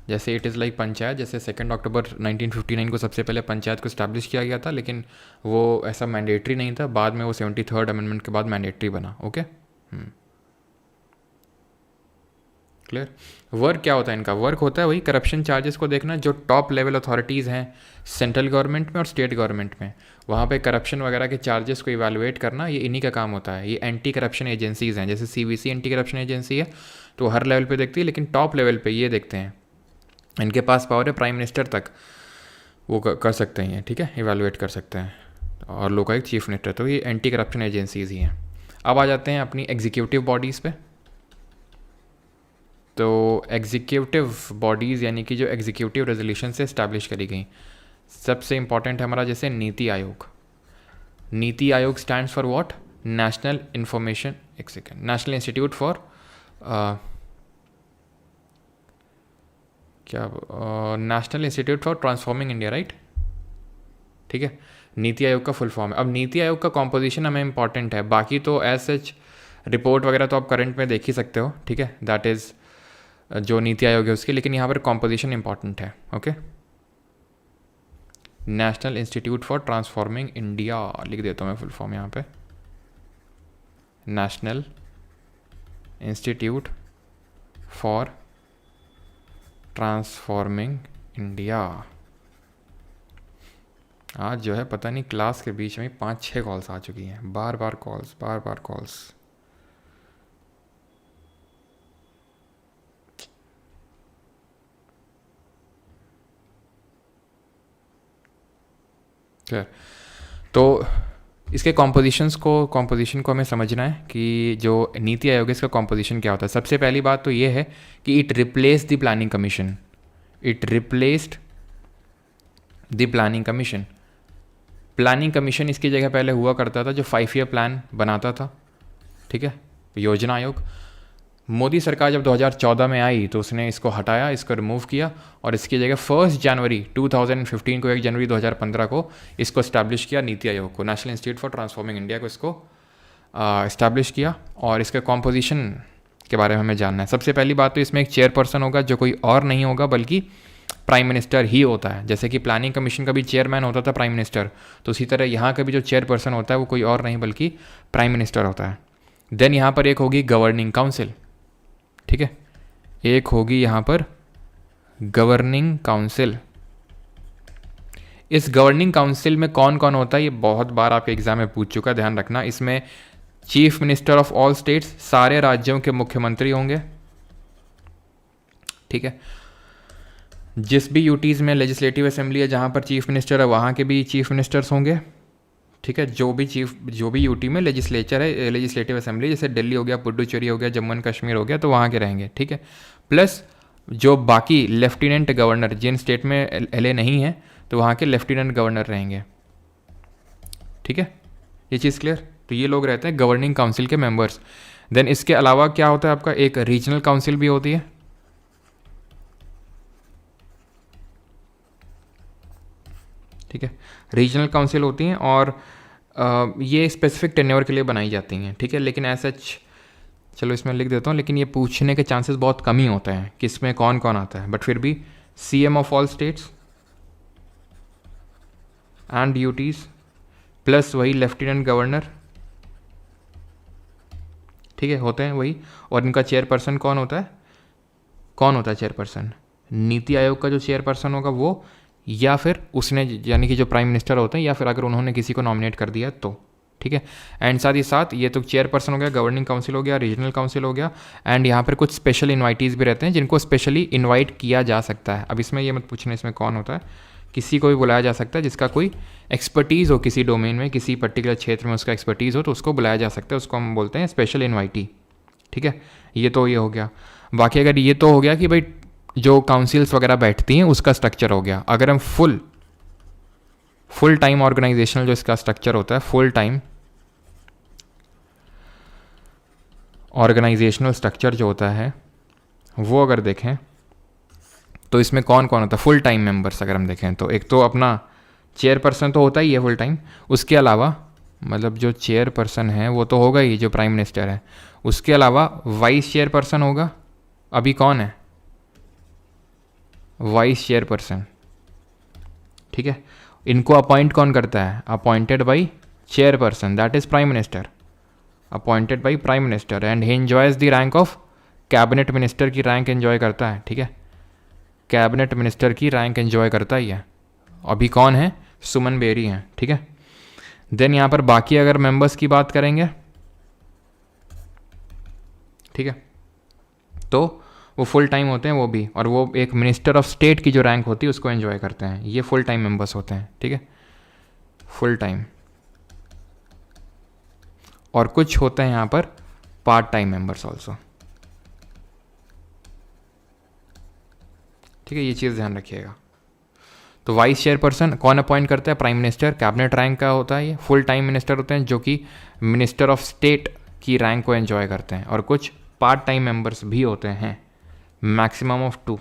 जैसे इट इज़ लाइक पंचायत, जैसे 2 अक्टूबर 1959 को सबसे पहले पंचायत को इस्टेब्लिश किया गया था, लेकिन वो ऐसा मैंडेटरी नहीं था, बाद में वो 73rd अमेंडमेंट के बाद मैंडेटरी बना। Okay, clear. वर्क क्या होता है इनका, वर्क होता है वही करप्शन चार्जेस को देखना, जो टॉप लेवल अथॉरिटीज़ हैं सेंट्रल गवर्नमेंट में और स्टेट गवर्नमेंट में, वहाँ पे करप्शन वगैरह के चार्जेस को इवैल्यूएट करना, ये इन्हीं का काम होता है। ये एंटी करप्शन एजेंसीज़ हैं, जैसे CVC एंटी करप्शन एजेंसी है, तो हर लेवल पे देखती है, लेकिन टॉप लेवल पे ये देखते हैं इनके पास पावर है प्राइम मिनिस्टर तक वो कर सकते हैं, ठीक है, इवेलुएट कर सकते हैं, और लोकायुक्त चीफ मिनिस्टर, तो ये एंटी करप्शन एजेंसीज ही हैं। अब आ जाते हैं अपनी एग्जीक्यूटिव बॉडीज़ पे। तो एग्जीक्यूटिव बॉडीज़ यानी कि जो एग्जीक्यूटिव रेजोल्यूशन से इस्टेब्लिश करी गई, सबसे इम्पॉर्टेंट है हमारा जैसे NITI Aayog. NITI Aayog stands for what? National information, एक सेकेंड, नेशनल इंस्टीट्यूट फॉर क्या, national institute for transforming India, right, ठीक है, नीति आयोग का फुल फॉर्म है। अब नीति आयोग का कॉम्पोजिशन हमें इंपॉर्टेंट है, बाकी तो एज सच रिपोर्ट वगैरह तो आप करंट में देख ही सकते हो, ठीक है, दैट इज़ जो नीति आयोग है उसकी, लेकिन यहाँ पर कॉम्पोजिशन इंपॉर्टेंट है, okay. National institute for transforming India लिख देता हूँ मैं फुल फॉर्म यहाँ पे, national institute for transforming India. आज जो है पता नहीं क्लास के बीच में 5-6 कॉल्स आ चुकी हैं, बार बार कॉल्स। खैर, तो इसके कॉम्पोजिशन को हमें समझना है कि जो नीति आयोग है इसका कॉम्पोजिशन क्या होता है। सबसे पहली बात तो ये है कि it replace the planning commission, it replaced the planning commission. Planning commission इसकी जगह पहले हुआ करता था, जो 5 ईयर प्लान बनाता था, ठीक है, योजना आयोग। मोदी सरकार जब 2014 में आई तो उसने इसको हटाया, इसको रिमूव किया, और इसकी जगह 1 जनवरी 2015 को, 1 जनवरी 2015 को इसको इस्टेब्लिश किया, नीति आयोग को, national institute for transforming India को इसको इस्टेब्लिश किया। और इसके कॉम्पोजिशन के बारे में हमें जानना है। सबसे पहली बात तो इसमें एक चेयरपर्सन होगा जो कोई और नहीं होगा बल्कि प्राइम मिनिस्टर ही होता है। जैसे कि प्लानिंग कमीशन का भी चेयरमैन होता था प्राइम मिनिस्टर, तो उसी तरह यहाँ का भी जो चेयरपर्सन होता है वो कोई और नहीं बल्कि प्राइम मिनिस्टर होता है। देन यहाँ पर एक होगी गवर्निंग काउंसिल, ठीक है, एक होगी यहाँ पर गवर्निंग काउंसिल। इस गवर्निंग काउंसिल में कौन कौन होता है ये बहुत बार आपके एग्जाम में पूछ चुका है, ध्यान रखना। इसमें chief minister of all states, सारे राज्यों के मुख्यमंत्री होंगे, ठीक है। जिस भी यूटीज़ में लेजिस्लेटिव असेंबली है जहाँ पर चीफ मिनिस्टर है वहाँ के भी चीफ मिनिस्टर्स होंगे, ठीक है। जो भी यूटी में लेजिस्लेचर है, लेजिस्लेटिव असेंबली, जैसे दिल्ली हो गया, पुडुचेरी हो गया, जम्मू एंड कश्मीर हो गया, तो वहाँ के रहेंगे, ठीक है। प्लस जो बाकी लेफ्टिनेंट गवर्नर, जिन स्टेट में एलए नहीं है तो वहाँ के लेफ्टिनेंट गवर्नर रहेंगे, ठीक है, ये चीज़ क्लियर। तो ये लोग रहते हैं गवर्निंग काउंसिल के मेंबर्स। देन इसके अलावा क्या होता है आपका, एक रीजनल काउंसिल भी होती है, ठीक है, रीजनल काउंसिल होती हैं, और ये स्पेसिफिक टेन्योर के लिए बनाई जाती हैं, ठीक है। लेकिन ऐसा चलो इसमें लिख देता हूँ, लेकिन ये पूछने के चांसेस बहुत कम ही होते हैं कि इसमें कौन कौन आता है, बट फिर भी CM of all states and UTs plus वही लेफ्टिनेंट गवर्नर, ठीक है, होते हैं वही। और इनका चेयरपर्सन कौन होता है चेयरपर्सन? नीति आयोग का जो चेयरपर्सन होगा वो, या फिर उसने, यानी कि जो प्राइम मिनिस्टर होते हैं, या फिर अगर उन्होंने किसी को नॉमिनेट कर दिया तो, ठीक है। एंड साथ ही साथ ये तो चेयरपर्सन हो गया, गवर्निंग काउंसिल हो गया, रीजनल काउंसिल हो गया, एंड यहाँ पर कुछ स्पेशल इन्वाइटीज़ भी रहते हैं जिनको स्पेशली इन्वाइट किया जा सकता है। अब इसमें ये मत पूछना इसमें कौन होता है, किसी को भी बुलाया जा सकता है जिसका कोई एक्सपर्टीज़ हो किसी डोमेन में, किसी पर्टिकुलर क्षेत्र में उसका एक्सपर्टीज़ हो, तो उसको बुलाया जा सकता है, उसको हम बोलते हैं स्पेशल इन्वाइटी, ठीक है। ये हो गया। बाकी अगर ये तो हो गया कि भाई जो काउंसिल्स वगैरह बैठती हैं उसका स्ट्रक्चर हो गया। अगर हम फुल टाइम ऑर्गेनाइजेशनल जो इसका स्ट्रक्चर होता है, फुल टाइम ऑर्गेनाइजेशनल स्ट्रक्चर जो होता है वो अगर देखें तो इसमें कौन कौन होता है फुल टाइम मेंबर्स, अगर हम देखें तो एक तो अपना चेयरपर्सन तो होता ही है फुल टाइम, उसके अलावा मतलब जो चेयरपर्सन है वो तो होगा ही, जो प्राइम मिनिस्टर है, उसके अलावा वाइस चेयरपर्सन होगा। अभी कौन है वाइस चेयरपर्सन, ठीक है। इनको अपॉइंट कौन करता है? Appointed by chairperson, that is prime minister, appointed by prime minister, and he enjoys the rank of cabinet minister की रैंक एंजॉय करता है, ठीक है, कैबिनेट मिनिस्टर की रैंक एंजॉय करता ही है। अभी कौन है? सुमन बेरी हैं, ठीक है। देन यहाँ पर बाकी अगर मेंबर्स की बात करेंगे, ठीक है, तो वो फुल टाइम होते हैं वो भी, और वो एक मिनिस्टर ऑफ स्टेट की जो रैंक होती है उसको एंजॉय करते हैं। ये फुल टाइम मेंबर्स होते हैं, ठीक है, फुल टाइम। और कुछ होते हैं यहाँ पर पार्ट टाइम मेंबर्स ऑल्सो, ठीक है, ये चीज़ ध्यान रखिएगा। तो वाइस चेयरपर्सन कौन अपॉइंट करता है? प्राइम मिनिस्टर, कैबिनेट रैंक का होता है ये। फुल टाइम मिनिस्टर होते हैं जो कि मिनिस्टर ऑफ स्टेट की रैंक को एंजॉय करते हैं, और कुछ पार्ट टाइम मेंबर्स भी होते हैं, मैक्सिमम ऑफ 2,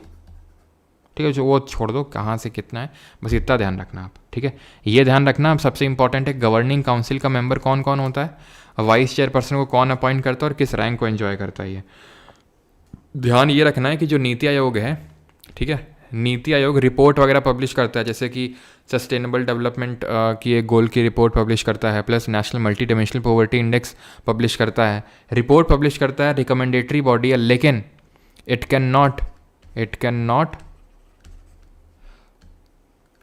ठीक है, जो वो छोड़ दो कहाँ से कितना है, बस इतना ध्यान रखना आप, ठीक है। ये ध्यान रखना आप, सबसे इंपॉर्टेंट है गवर्निंग काउंसिल का मेंबर कौन कौन होता है, वाइस चेयरपर्सन को कौन अपॉइंट करता है और किस रैंक को एंजॉय करता है। ये ध्यान ये रखना है कि जो नीति आयोग है, ठीक है, नीति आयोग रिपोर्ट वगैरह पब्लिश करता है, जैसे कि सस्टेनेबल डेवलपमेंट की एक गोल की रिपोर्ट पब्लिश करता है, plus national multi dimensional poverty index publish करता है, रिपोर्ट पब्लिश करता है, रिकमेंडेटरी बॉडी है, लेकिन it can not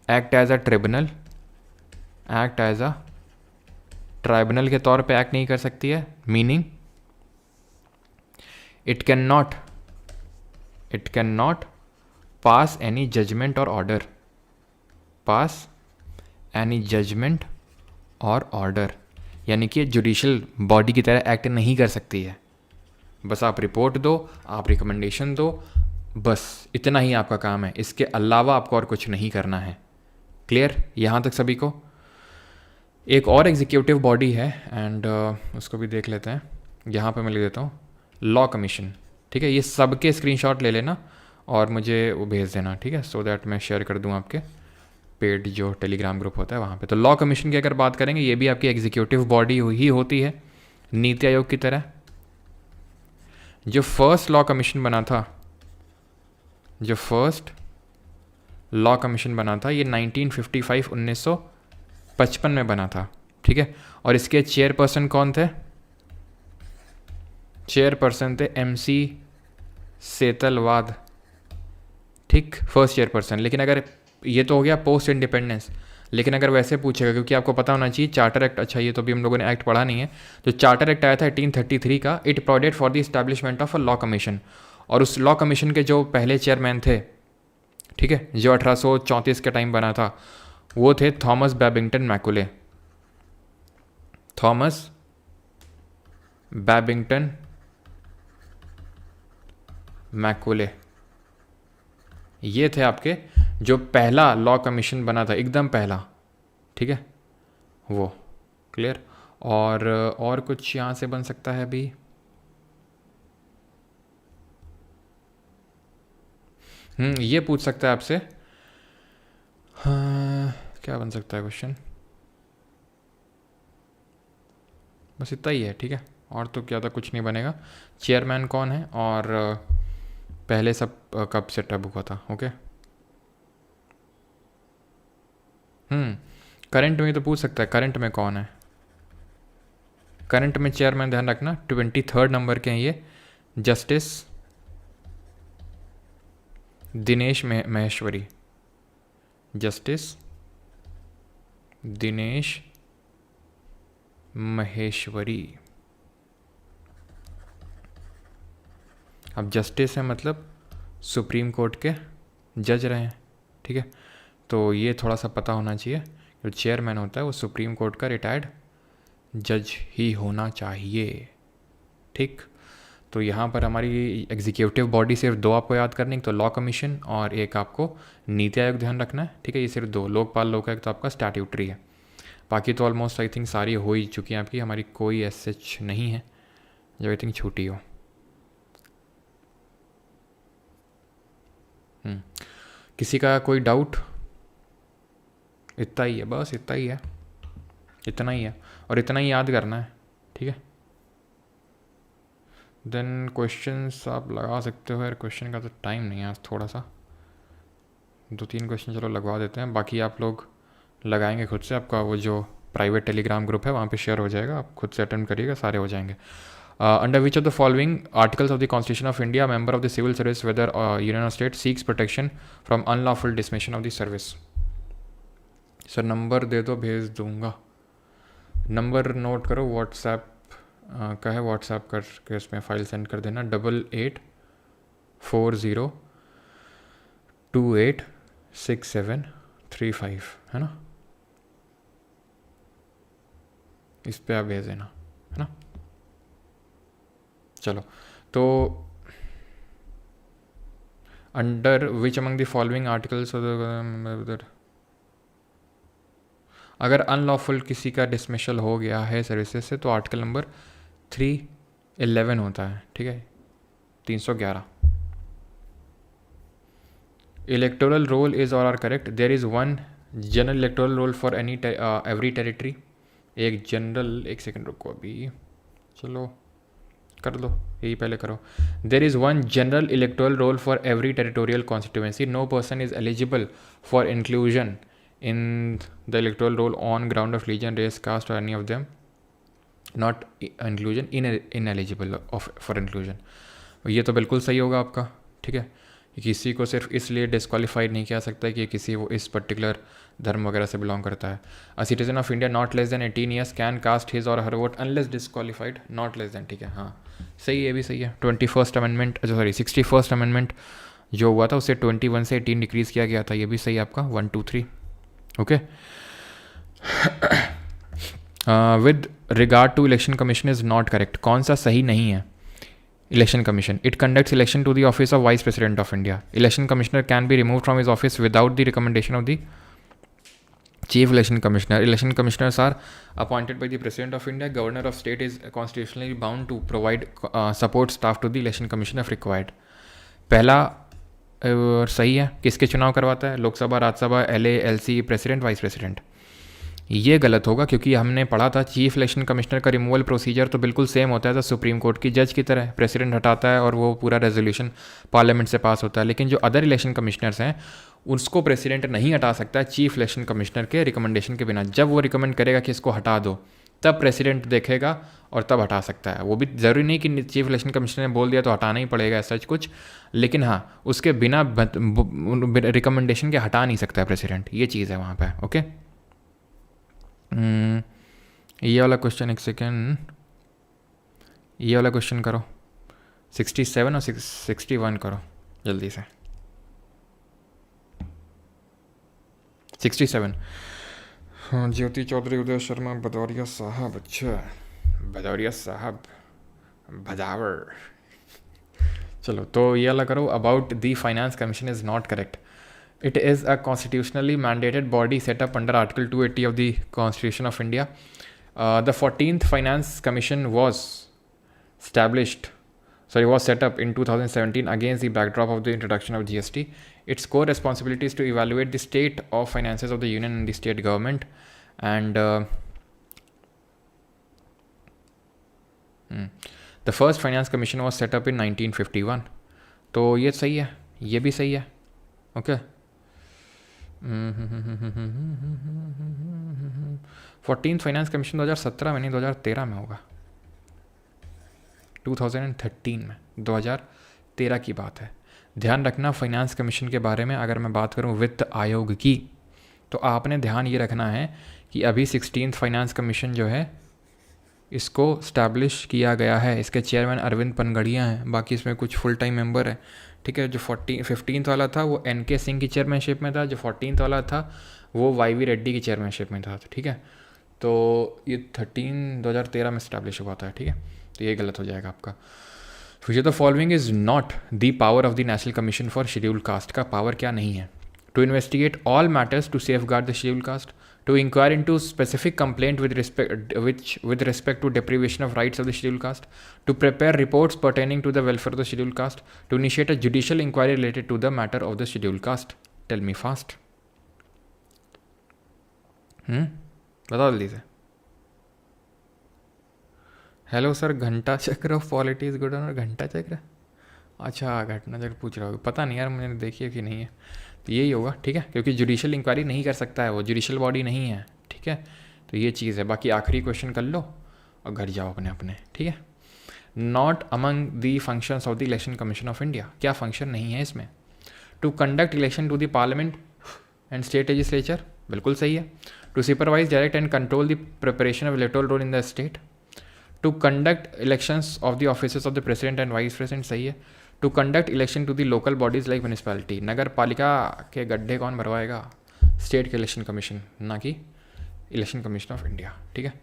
act as a tribunal, act as a tribunal के तौर पे एक्ट नहीं कर सकती है। Meaning it can not pass any judgement और ऑर्डर, पास एनी जजमेंट और ऑर्डर, यानी कि जुडिशल बॉडी की तरह एक्ट नहीं कर सकती है। बस आप रिपोर्ट दो, आप रिकमेंडेशन दो, बस इतना ही आपका काम है, इसके अलावा आपको और कुछ नहीं करना है। क्लियर यहाँ तक सभी को? एक और एग्जीक्यूटिव बॉडी है एंड उसको भी देख लेते हैं। यहाँ पे मैं लिख देता हूँ लॉ कमीशन, ठीक है। ये सबके स्क्रीनशॉट ले लेना और मुझे वो भेज देना, ठीक है, सो दैट मैं शेयर कर दूँ आपके पेड जो टेलीग्राम ग्रुप होता है वहाँ पे। तो लॉ कमीशन की अगर बात करेंगे, ये भी आपकी एग्जीक्यूटिव बॉडी ही होती है नीति आयोग की तरह। जो फर्स्ट लॉ कमीशन बना था, जो फर्स्ट लॉ कमीशन बना था, ये 1955 में बना था, ठीक है। और इसके चेयरपर्सन कौन थे? चेयरपर्सन थे MC सेतलवाद, ठीक, फर्स्ट चेयरपर्सन। लेकिन अगर ये तो हो गया पोस्ट इंडिपेंडेंस, लेकिन अगर वैसे पूछेगा, क्योंकि आपको पता होना चाहिए चार्टर एक्ट, अच्छा ये तो भी हम लोगों ने एक्ट पढ़ा नहीं है, जो चार्टर एक्ट आया था 1833 का, it provided for the establishment of a law commission. और उस लॉ कमीशन के जो पहले चेयरमैन थे, ठीक है, जो 1834 के टाइम बना था, वो थे थॉमस बैबिंगटन मैकुले, थॉमस बैबिंगटन मैकुले। ये थे आपके जो पहला लॉ कमीशन बना था, एकदम पहला, ठीक है, वो। क्लियर? और कुछ यहाँ से बन सकता है अभी? ये पूछ सकता है आपसे, हाँ, क्या बन सकता है क्वेश्चन? बस इतना ही है, ठीक है, और तो ज़्यादा कुछ नहीं बनेगा। चेयरमैन कौन है और पहले सब कब से टब हुआ था, ओके। करंट में तो पूछ सकता है, करंट में कौन है? करंट में चेयरमैन ध्यान रखना 23rd नंबर के हैं ये, जस्टिस दिनेश महेश्वरी, जस्टिस दिनेश महेश्वरी। अब जस्टिस है मतलब सुप्रीम कोर्ट के जज रहे हैं, ठीक है, तो ये थोड़ा सा पता होना चाहिए। जो चेयरमैन होता है वो सुप्रीम कोर्ट का रिटायर्ड जज ही होना चाहिए, ठीक। तो यहाँ पर हमारी एग्जीक्यूटिव बॉडी सिर्फ 2 आपको याद करनी, एक तो लॉ कमीशन और एक आपको नीति आयोग ध्यान रखना है, ठीक है। ये सिर्फ 2, लोकपाल लोकायुक्त तो आपका स्टैट्यूटरी है, बाकी तो ऑलमोस्ट आई थिंक सारी हो ही चुकी हैं आपकी। हमारी कोई SH नहीं है जो आई थिंक छूटी हो। किसी का कोई डाउट? इतना ही है, बस इतना ही है, इतना ही है, और इतना ही याद करना है, ठीक है। देन क्वेश्चंस आप लगा सकते हो यार, क्वेश्चन का तो टाइम नहीं है आज, थोड़ा सा 2-3 क्वेश्चन चलो लगवा देते हैं, बाकी आप लोग लगाएंगे खुद से। आपका वो जो प्राइवेट टेलीग्राम ग्रुप है वहाँ पे शेयर हो जाएगा, आप खुद से अटेंड करिएगा, सारे हो जाएंगे। Under which of the following articles of the constitution of India member of the civil service whether union or state seeks protection from unlawful dismissal of the service? Sir number दे दो, भेज दूंगा। Number note करो, WhatsApp का है, WhatsApp करके इसमें file send कर देना, 88 40286735 है ना, इस पे आप भेज देना, है ना। चलो, तो under which among the following articles, अगर अनलॉफुल किसी का डिसमिशल हो गया है सर्विसेज से तो आर्टिकल नंबर 311 होता है, ठीक है, 311। इलेक्टोरल रोल इज और are correct, there is one general electoral roll for any every territory. एक जनरल, एक सेकंड रुको अभी, चलो कर दो, यही पहले करो। There is one general electoral roll for every territorial constituency, no person is eligible for inclusion in the electoral roll on ground of religion, race, caste or any of them not inclusion, ineligible for inclusion। ये तो बिल्कुल सही होगा आपका, ठीक है। किसी को सिर्फ इसलिए डिस्क्वालीफाइड नहीं किया सकता कि किसी वो इस पर्टिकुलर धर्म वगैरह से बिलोंग करता है। A citizen of India not less than 18 years can cast his or her vote unless disqualified, not less than, ठीक है, हाँ सही, ये भी सही है। 21st amendment, sorry 61st amendment जो हुआ था उससे 21 से 18 डिक्रीज़ किया गया था, ये भी सही है आपका, 1 2 3, okay. With regard to election commission is not correct, कौन सा सही नहीं है? Election commission, it conducts election to the office of vice president of India. Election commissioner can be remove from his office without the recommendation of the chief election commissioner. Election commissioners are appointed by the president of India. Governor of state is constitutionally bound to provide support staff to the election commission if required. पहला सही है, किसके चुनाव करवाता है? Lok Sabha, Rajya Sabha, LA, LC, president, vice president. ये गलत होगा क्योंकि हमने पढ़ा था चीफ इलेक्शन कमिश्नर का रिमूवल प्रोसीजर तो बिल्कुल सेम होता है, तो सुप्रीम कोर्ट की जज की तरह प्रेसिडेंट हटाता है और वो पूरा रेजोल्यूशन पार्लियामेंट से पास होता है। लेकिन जो अदर इलेक्शन कमिश्नर्स हैं उसको प्रेसिडेंट नहीं हटा सकता है चीफ इलेक्शन कमिश्नर के रिकमेंडेशन के बिना। जब वो रिकमेंड करेगा कि इसको हटा दो तब प्रेसिडेंट देखेगा और तब हटा सकता है। वो भी ज़रूरी नहीं कि चीफ इलेक्शन कमिश्नर ने बोल दिया तो हटाना ही पड़ेगा ऐसा कुछ, लेकिन हाँ उसके बिना रिकमेंडेशन के हटा नहीं सकता है प्रेसिडेंट, ये चीज़ है वहाँ पे, ओके। ये वाला क्वेश्चन, एक सेकेंड, ये वाला क्वेश्चन करो, 67 और 61 करो जल्दी से। 67, हाँ, ज्योति चौधरी, उदय शर्मा, भदौरिया साहब, अच्छा भदौरिया साहब, भदावर। चलो तो ये वाला करो, about the finance commission is not correct. It is a constitutionally mandated body set up under Article 280 of the Constitution of India. The 14th Finance Commission was set up in 2017 against the backdrop of the introduction of GST. Its core responsibility is to evaluate the state of finances of the union and the state government. And the first Finance Commission was set up in 1951. तो ये सही है, ये भी सही है, okay. 14th finance commission 2017 में नहीं 2013 में होगा, 2013 में, 2013 की बात है। ध्यान रखना फाइनेंस कमीशन के बारे में अगर मैं बात करूं वित्त आयोग की, तो आपने ध्यान ये रखना है कि अभी 16th फाइनेंस कमीशन जो है इसको स्टैब्लिश किया गया है, इसके चेयरमैन अरविंद पनगड़िया हैं, बाकी इसमें कुछ फुल टाइम मेंबर है, ठीक है। जो 15th वाला था वो NK सिंह की चेयरमैनशिप में था, जो 14th वाला था वो YV रेड्डी की चेयरमैनशिप में था, ठीक है। तो ये 2013 में स्टैब्लिश हुआ था, ठीक है, तो ये गलत हो जाएगा आपका। फिर the following is not the power of the national commission for scheduled caste. का पावर क्या नहीं है? To investigate all matters to safeguard the scheduled caste, to inquire into specific complaint with respect to deprivation of rights of the scheduled caste, to prepare reports pertaining to the welfare of the scheduled caste, to initiate a judicial inquiry related to the matter of the scheduled caste. Tell me fast. बताओ जल्दी से। Hello sir, Ghanta Chakra of polity is good honour, Ghanta Chakra, अच्छा घटना चक्र पूछ रहा होगा, पता नहीं यार मैंने देखी है कि नहीं है, तो यही होगा, ठीक है, क्योंकि जुडिशियल इंक्वायरी नहीं कर सकता है वो, जुडिशियल बॉडी नहीं है, ठीक है, तो ये चीज़ है। बाकी आखिरी क्वेश्चन कर लो और घर जाओ अपने अपने, ठीक है। Not among the functions of the election commission of India, क्या फंक्शन नहीं है इसमें? To conduct election to the parliament and state legislature, बिल्कुल सही है। To supervise, direct and control the preparation of electoral roll in the state. To conduct elections of the offices of the president and vice president, सही है। To conduct election to the local bodies like municipality, नगर पालिका के गड्ढे कौन भरवाएगा? State के election commission, ना कि इलेक्शन कमीशन ऑफ इंडिया। ठीक है,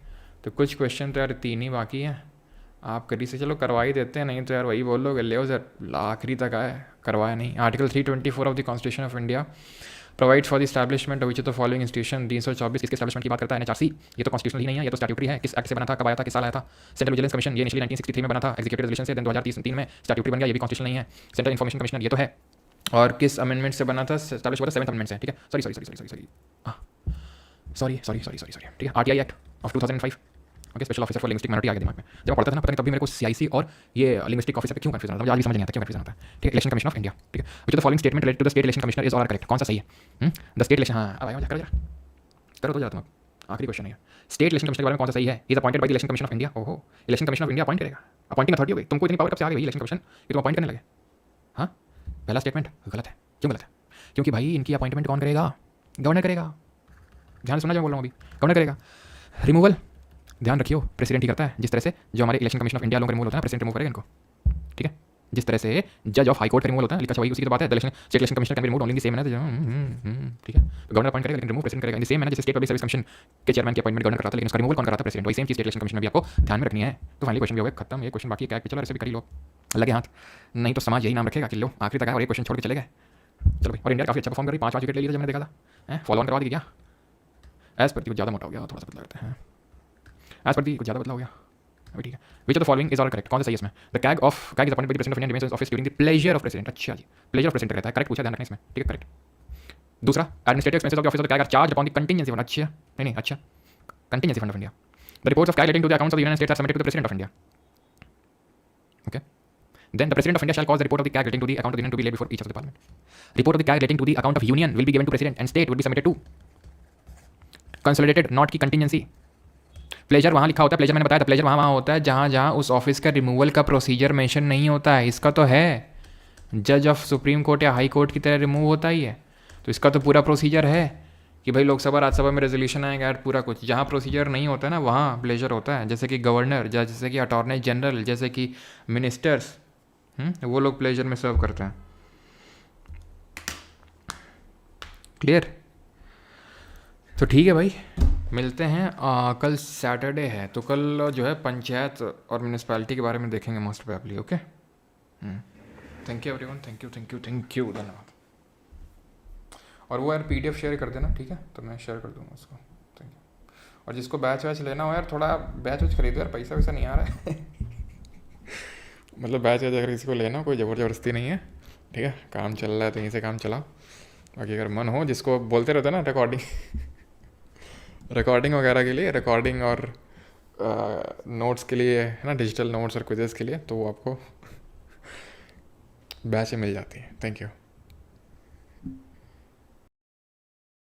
तो कुछ क्वेश्चन तो यार 3 ही बाकी हैं, आप करी से चलो करवा ही देते हैं, नहीं तो यार वही बोल लोगे ले सर आखिरी तक आए करवाया नहीं। Article 324 of the constitution of India provide for the establishment which the following institution. 324 किसके एस्टैब्लिशमेंट की बात करता है? एनएचआरसी। ये तो कॉन्स्टिट्यूशनल ही नहीं है, ये तो स्टैट्यूटरी है। किस एक्ट से बना था, कब आया था, किस साल आया था? सेंट्रल विजिलेंस कमीशन, ये इनिशियली 1963 में बना था एग्जीक्यूटिव रेजोल्यूशन से, देन 2003 में स्टैट्यूटरी बन गया, ये भी कॉन्स्टिट्यूशनल नहीं है। सेंट्रल इन्फॉर्मेशन कमीशनर, ये तो है, और किस अमेंडमेंट से बना था? एस्टैब्लिश हुआ था 7th अमेंडमेंट से। ठीक है, सॉरी, ठीक है, RTI act of 2005। Okay, special officer for linguistic minority आ गया दिमाग में जब मैं पढ़ता था ना, पता नहीं तभी मेरे को सीआईसी और ये लिंग्विस्टिक ऑफिसर पे क्यों कंफ्यूजन आता है, मुझे आज भी समझ नहीं आता क्यों कंफ्यूजन आता है। ठीक है, इलेक्शन कमीशन ऑफ इंडिया। ठीक है, which the following statement related to the state election commissioner is all are correct? कौन सा सही है? द स्टेट इलेक्शन, हाँ अब आया करो तो जाता हूँ, आखिरी क्वेश्चन है, स्टेट इलेक्शन कमिश्नर के बारे में कौन सा सही है? Is appointed by the election commission of India. ओहो, election commission of India appoint करेगा, अपॉइंटिंग अथॉरिटी हो गई, तुमको इतनी पावर कब से आ गई इलेक्शन कमीशन कि तुम अपॉइंट करने लगे? हाँ, पहला स्टेटमेंट गलत है। क्यों गलत है? क्योंकि भाई इनकी अपॉइंटमेंट कौन करेगा? गवर्नर करेगा। ध्यान सुनना जो बोल रहा हूँ अभी, गवर्नर करेगा। रिमूवल ध्यान रखियो, प्रेसिडेंट ही करता है। जिस तरह से जो हमारे इलेक्शन कमीशन ऑफ इंडिया लोग रिमूवल होता है, प्रेसिडेंट रिमूव करेगा इनको। ठीक है, जिस तरह से जज ऑफ हाई कोर्ट का रिमूवल होता है, लिखा वही उसी की बात है। State election commissioner can be removed only in the same manner. ठीक है, गवर्नर अपॉइंट करेगा लेकिन रिमूव प्रेसिडेंट करेगा इन द सेम मैनर। जैसे स्टेट पब्लिक सर्विस कमीशन के चेयरमैन की अपॉइंटमेंट गवर्नर कराता है, लेकिन उसका रिमूवल कौन कराता है? प्रेसिडेंट। वही सेम चीज स्टेट इलेक्शन कमीशन में भी आपको ध्यान में रखनी है। तो फाइनली क्वेश्चन भी हो गया खत्म, ये क्वेश्चन बाकी है, चलो ऐसे भी कर लो, लगे हाथ, नहीं तो समाज यही नाम रखेगा कि लो आखिरी तक आया और एक क्वेश्चन छोड़ के चले गए। चलो भाई, और इंडिया काफी अच्छा परफॉर्म कर रही, 5 विकेट ले लिए जब मैंने देखा था। फॉलो ऑन करवा दी क्या? एज पर कुछ ज़्यादा मोटा हो गया, थोड़ा सा बदला करते हैं। एज पर कुछ ज़्यादा बदला हो गया अभी। ठीक है, विच of the following is all correct? कौन सा सही है इसमें? The CAG is appointed by the president of India remains office during the pleasure of president. अच्छा जी, प्लेजर ऑफ प्रेसिडेंट रहता है, करेक्ट पूछा, ध्यान रखना इसमें। ठीक है, करेक्ट। दूसरा, administrative expenses of the office of the CAG are charged upon the contingency fund. अच्छा नहीं, अच्छा contingency fund of India. The reports of CAG relating to the accounts of the union states are submitted to the president of India. Okay, then the president of India shall cause the report of the CAG relating to the account of the union to be laid before each of the parliament. Report of the CAG relating to the account of union will be given to president and state will be submitted to consolidated, not की contingency। Pleasure वहाँ लिखा होता है, pleasure मैंने बताया था, pleasure वहाँ होता है जहाँ जहाँ उस ऑफिस का रिमूवल का प्रोसीजर मेंशन नहीं होता है। इसका तो है, जज ऑफ सुप्रीम कोर्ट या हाई कोर्ट की तरह रिमूव होता ही है, तो इसका तो पूरा प्रोसीजर है कि भाई लोकसभा राज्यसभा में रेजोल्यूशन आएगा यार पूरा कुछ। जहाँ प्रोसीजर नहीं होता है ना वहाँ प्लेजर होता है, जैसे कि गवर्नर, जैसे कि अटॉर्नी जनरल, जैसे कि मिनिस्टर्स, वो लोग प्लेजर में सर्व करते हैं। क्लियर? तो ठीक है भाई, मिलते हैं। कल सैटरडे है, तो कल जो है पंचायत और म्यूनिसपैलिटी के बारे में देखेंगे most probably. Okay, thank you everyone, thank you, धन्यवाद। और वो यार PDF शेयर कर देना, ठीक है, तो मैं शेयर कर दूँगा उसको। Thank you. और जिसको बैच लेना हो यार, थोड़ा बैच खरीदो यार, पैसा वैसा नहीं आ रहा है मतलब बैच अगर किसी को लेना, कोई ज़बरदस्ती नहीं है, ठीक है, काम चल रहा है तो यहीं से काम चलाओ। बाकी अगर मन हो, जिसको बोलते रहते ना रिकॉर्डिंग वगैरह के लिए, रिकॉर्डिंग और नोट्स के लिए है ना, डिजिटल नोट्स और क्विजेस के लिए, तो वो आपको बैच मिल जाती है। Thank you.